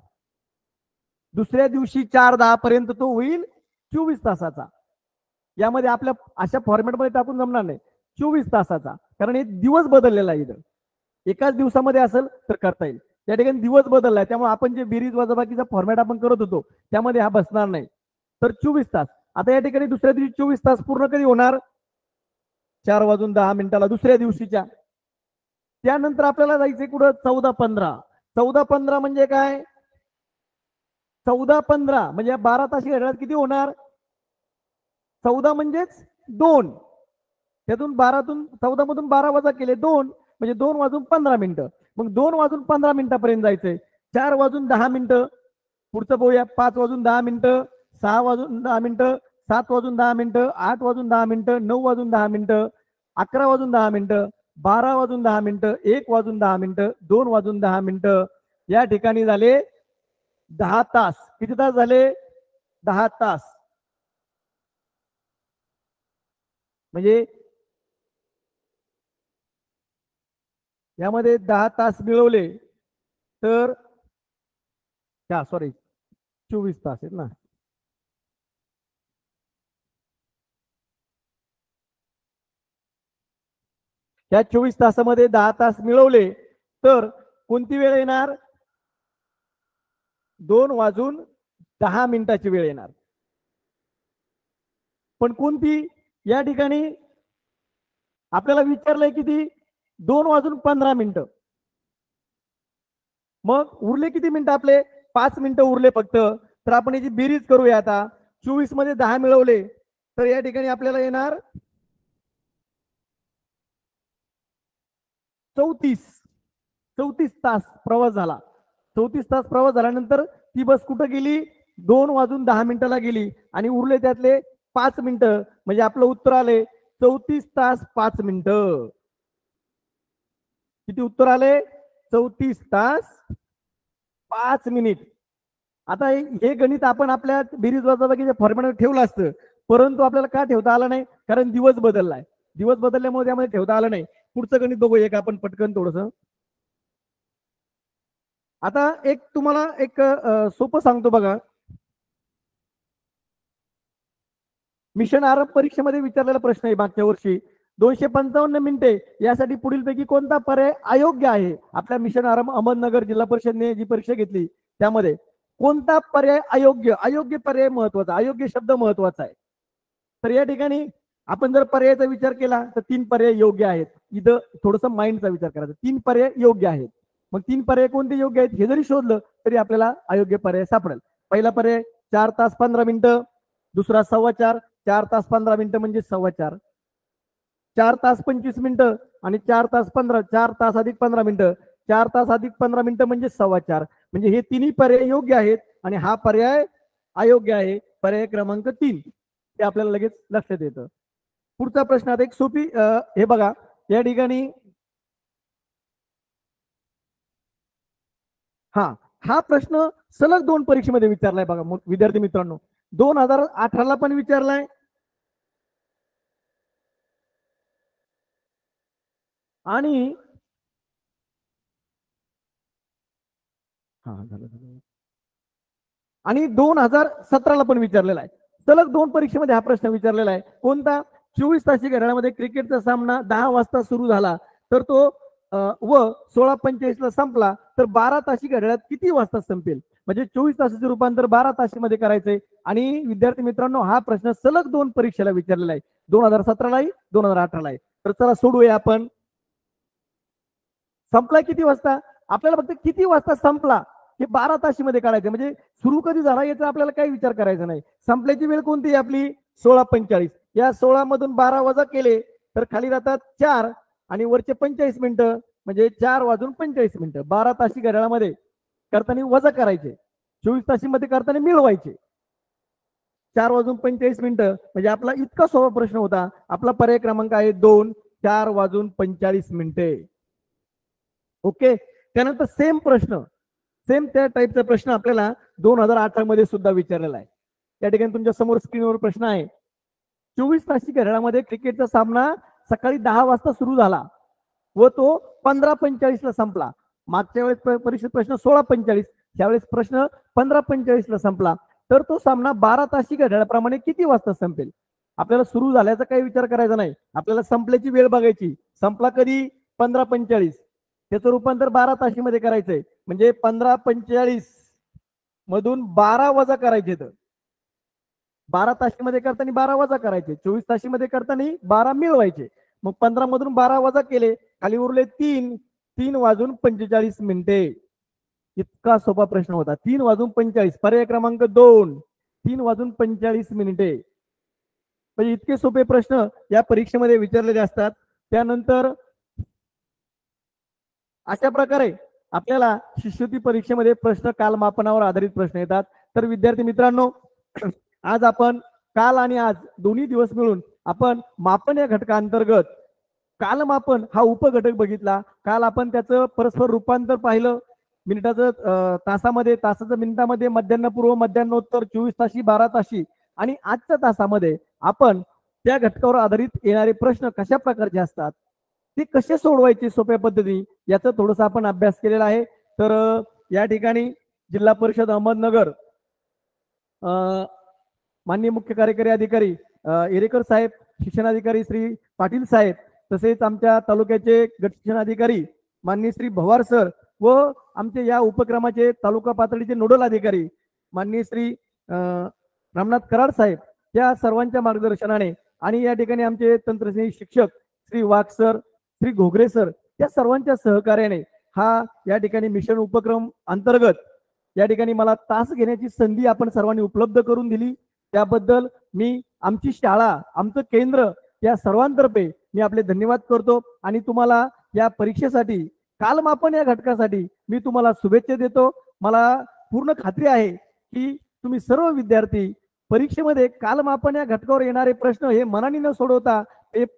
दुसऱ्या दिवशी 4:10 पर्यंत तो होईल 24 तासाचा. यामध्ये आपल्या अशा फॉर्मॅटमध्ये टाकून जमणार नाही, 24 तासाचा, कारण एक दिवस बदललेला आहे. इथं एकाच दिवसामध्ये असेल तर करता येईल, त्या ठिकाणी दिवस बदललाय, त्यामुळे आपण जे बेरीज वजाबाकीचा फॉर्मॅट आपण करत होतो त्यामध्ये हा बसणार नाही. तर 24 तास. आता या ठिकाणी दुसऱ्या दिवशी 24 तास पूर्ण कधी होणार, 4:10 दुसऱ्या दिवशीच्या. त्यानंतर आपल्याला जायचंय कुठं, 14:15. 14:15 म्हणजे काय, 14:15 म्हणजे 12 तासी घड्याळात किती होणार, 14 म्हणजेच 2. त्यातून 14 मधून 12 वजा केले 2, म्हणजे 2:15. मग 2:15 पर्यंत जायचंय. 4:10 पुढचं पाहूया. 5:10 6:10 7:10 8:10 9:10 11:10 12:10 1:10 2:10 या ठिकाणी झाले 10 तास. किती तास झाले? 10 तास. म्हणजे यामध्ये 10 तास मिळवले तर 24 तास आहेत ना. या 24 तासामध्ये 10 तास मिळवले तर कोणती वेळ येणार? 2:10 वेळ येणार. पण कोणती? या ठिकाणी आपल्याला विचारलंय किती? 2:15. मग उरले किती मिनिटं आपले? 5 मिनिटं उरले फक्त. तर आपण याची बेरीज करूया आता. 24 मध्ये 10 मिळवले तर या ठिकाणी आपल्याला येणार 34 तास प्रवास झाला. 34 तास प्रवास झाल्यानंतर ती बस कुठं गेली? 2:10 गेली आणि उरले त्यातले 5 मिनिटं. म्हणजे आपलं उत्तर आले 34 तास 5 मिनिटं. किती उत्तर आले? 34 तास 5 मिनिट. आता हे गणित आपण आपल्या बेरीज वजाबाकीच्या फॉर्मॅटमध्ये ठेवलं असतं, परंतु आपल्याला का ठेवता आलं नाही? कारण दिवस बदललाय. दिवस बदलल्यामुळे त्यामध्ये ठेवता आलं नाही. पुढचं गणित बघूया का आपण पटकन थोडस. आता एक तुम्हाला एक सोपं सांगतो बघा. मिशन आरंभ परीक्षेमध्ये विचारलेला प्रश्न आहे मागच्या वर्षी. 255 मिनिटे यासाठी पुढीलपैकी कोणता पर्याय अयोग्य आहे? आपल्या मिशन आरंभ अहमदनगर जिल्हा परिषदने जी परीक्षा घेतली त्यामध्ये कोणता पर्याय अयोग्य? अयोग्य पर्याय महत्वाचा, अयोग्य शब्द महत्वाचा आहे. तर या ठिकाणी आपण जर पर्यायाचा विचार केला तर 3 पर्याय योग्य आहेत. इथं थोडस माइंडचा विचार करायचा. 3 पर्याय योग्य आहेत. मग 3 पर्याय कोणते योग्य आहेत हे जरी शोधलं तरी आपल्याला अयोग्य पर्याय सापडेल. पहिला पर्याय 4 तास 15 मिनिटं, दुसरा 4:15. 4 तास 15 मिनिटं म्हणजे 4:15. 4 तास 25 मिनिटं आणि 4 तास 15. 4 तास अधिक 15 मिनिटं. 4 तास अधिक 15 मिनिटं म्हणजे 4:15. म्हणजे हे तिन्ही पर्याय योग्य आहेत आणि हा पर्याय अयोग्य आहे. पर्याय क्रमांक 3 हे आपल्याला लगेच लक्षात येतं. पुढचा प्रश्न आता एक सोपी हे बघा या ठिकाणी. हा प्रश्न सलग 2 परीक्षेमध्ये विचारलाय बघा विद्यार्थी मित्रांनो. 2018ला पण विचारलाय आणि आणि 2017ला पण विचारलेला आहे. सलग 2 परीक्षेमध्ये हा प्रश्न विचारलेला आहे. कोणता? 24 तासी घड्याळामध्ये क्रिकेटचा सामना 10 वाजता सुरू झाला तर तो व 16:45 ला संपला तर 12 तासी घड्याळात किती वाजता संपेल? म्हणजे 24 तासाचे रूपांतर 12 तासामध्ये करायचंय. आणि विद्यार्थी मित्रांनो हा प्रश्न सलग 2 परीक्षेला विचारलेला आहे. 2017लाही 2018लाही. तर चला सोडूया आपण. संपला किती वाजता? आपल्याला फक्त किती वाजता संपला हे 12 तासीमध्ये काढायचं. म्हणजे सुरू कधी झाला याचा आपल्याला काही विचार करायचा नाही. संपल्याची वेळ कोणती आहे आपली? 16:45. या 16 मधून 12 वजा केले तर खाली राहतात 4 आणि वरचे 45 मिनिटं म्हणजे 4:45 मिनिटं. 12 तासी घड्याळामध्ये करताना वजा करायचे, 24 तासीमध्ये करताना मिळवायचे. 4:45 मिनिटं म्हणजे आपला इतका सोपा प्रश्न होता. आपला पर्याय क्रमांक आहे 2. 4:45 मिनिटे. ओके. त्यानंतर सेम प्रश्न, सेम त्या टाईपचा प्रश्न आपल्याला 2018 मध्ये सुद्धा विचारलेला आहे. या ठिकाणी तुमच्या समोर स्क्रीनवर प्रश्न आहे. 24 तासी घड्याळामध्ये क्रिकेटचा सामना सकाळी 10 वाजता सुरू झाला व तो 15:45 ला संपला. मागच्या वेळेस परीक्षेत प्रश्न 16:45, त्यावेळेस प्रश्न 15:45 ला संपला. तर तो सामना 12 तासी घड्याळाप्रमाणे किती वाजता संपेल? आपल्याला सुरू झाल्याचा काही विचार करायचा नाही. आपल्याला संपल्याची वेळ बघायची. संपला कधी? 15:45. त्याचं रूपांतर 12 तासीमध्ये करायचंय. म्हणजे 15:45 मधून 12 वजा करायचे. तर 12 तासीमध्ये करताना 12 वजा करायचे, 24 तासीमध्ये करताना 12 मिळवायचे. मग 15 मधून 12 वजा केले, खाली उरले 3. 3:45 मिनिटे. इतका सोपा प्रश्न होता. 3:45. पर्याय क्रमांक 2. 3:45 मिनिटे. म्हणजे इतके सोपे प्रश्न या परीक्षेमध्ये विचारलेले असतात. त्यानंतर अशा प्रकारे आपल्याला शिष्यवृत्ती परीक्षेमध्ये प्रश्न कालमापनावर आधारित प्रश्न येतात. तर विद्यार्थी मित्रांनो, आज आपण काल आणि आज दोन्ही दिवस मिळून आपण मापन या घटकांतर्गत कालमापन हा उपघटक बघितला. काल आपण त्याचं परस्पर रूपांतर पाहिलं. मिनिटाचं तासामध्ये, तासाचं मिनिटामध्ये, मध्यान्हपूर्व, मध्यान्होत्तर, 24 ताशी, 12 ताशी आणि आजच्या तासामध्ये आपण त्या घटकावर आधारित येणारे प्रश्न कशा प्रकारचे असतात, ते कसे सोडवायचे सोप्या पद्धतीने, याचा थोडासा आपण अभ्यास केलेला आहे. तर या ठिकाणी जिल्हा परिषद अहमदनगर माननीय मुख्य कार्यकारी अधिकारी एरेकर साहेब, शिक्षणाधिकारी श्री पाटील साहेब, तसेच आमच्या तालुक्याचे गट शिक्षण अधिकारी माननीय श्री भवार सर व आमचे या उपक्रमाचे तालुका पातळीचे नोडल अधिकारी माननीय श्री रामनाथ कराड साहेब, या सर्वांच्या मार्गदर्शनाने आणि या ठिकाणी आमचे तंत्रज्ञ शिक्षक श्री वाघ सर, श्री घोगरे सर, या सर्वांच्या सहकार्याने हा या ठिकाणी मिशन उपक्रम अंतर्गत या ठिकाणी मला तास घेण्याची संधी आपण सर्वांनी उपलब्ध करून दिली. त्याबद्दल मी आमची शाळा, आमचं केंद्र या सर्वांतर्फे मी आपले धन्यवाद करतो आणि तुम्हाला या परीक्षेसाठी, कालमापन या घटकासाठी मी तुम्हाला शुभेच्छा देतो. मला पूर्ण खात्री आहे की तुम्ही सर्व विद्यार्थी परीक्षेमध्ये कालमापन या घटकावर येणारे प्रश्न हे मनाने न सोडवता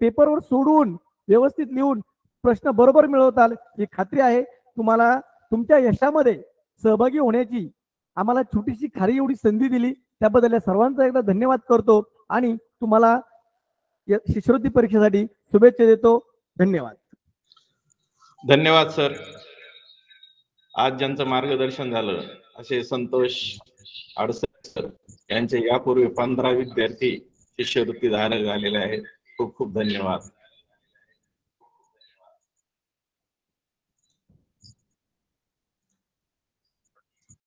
पेपरवर सोडवून व्यवस्थित लिहून प्रश्न बरोबर मिळवताल ही खात्री आहे. तुम्हाला तुमच्या यशामध्ये सहभागी होण्याची आम्हाला छोटीशी खारी एवढी संधी दिली, त्याबद्दल या सर्वांचा एकदा धन्यवाद करतो आणि तुम्हाला शिष्यवृत्ती परीक्षेसाठी शुभेच्छा देतो. धन्यवाद.
धन्यवाद सर. आज ज्यांचं मार्गदर्शन झालं असे संतोष अडसर यांचे यापूर्वी 15 विद्यार्थी शिष्यवृत्ती धारक झालेले आहेत. खूप खूप धन्यवाद.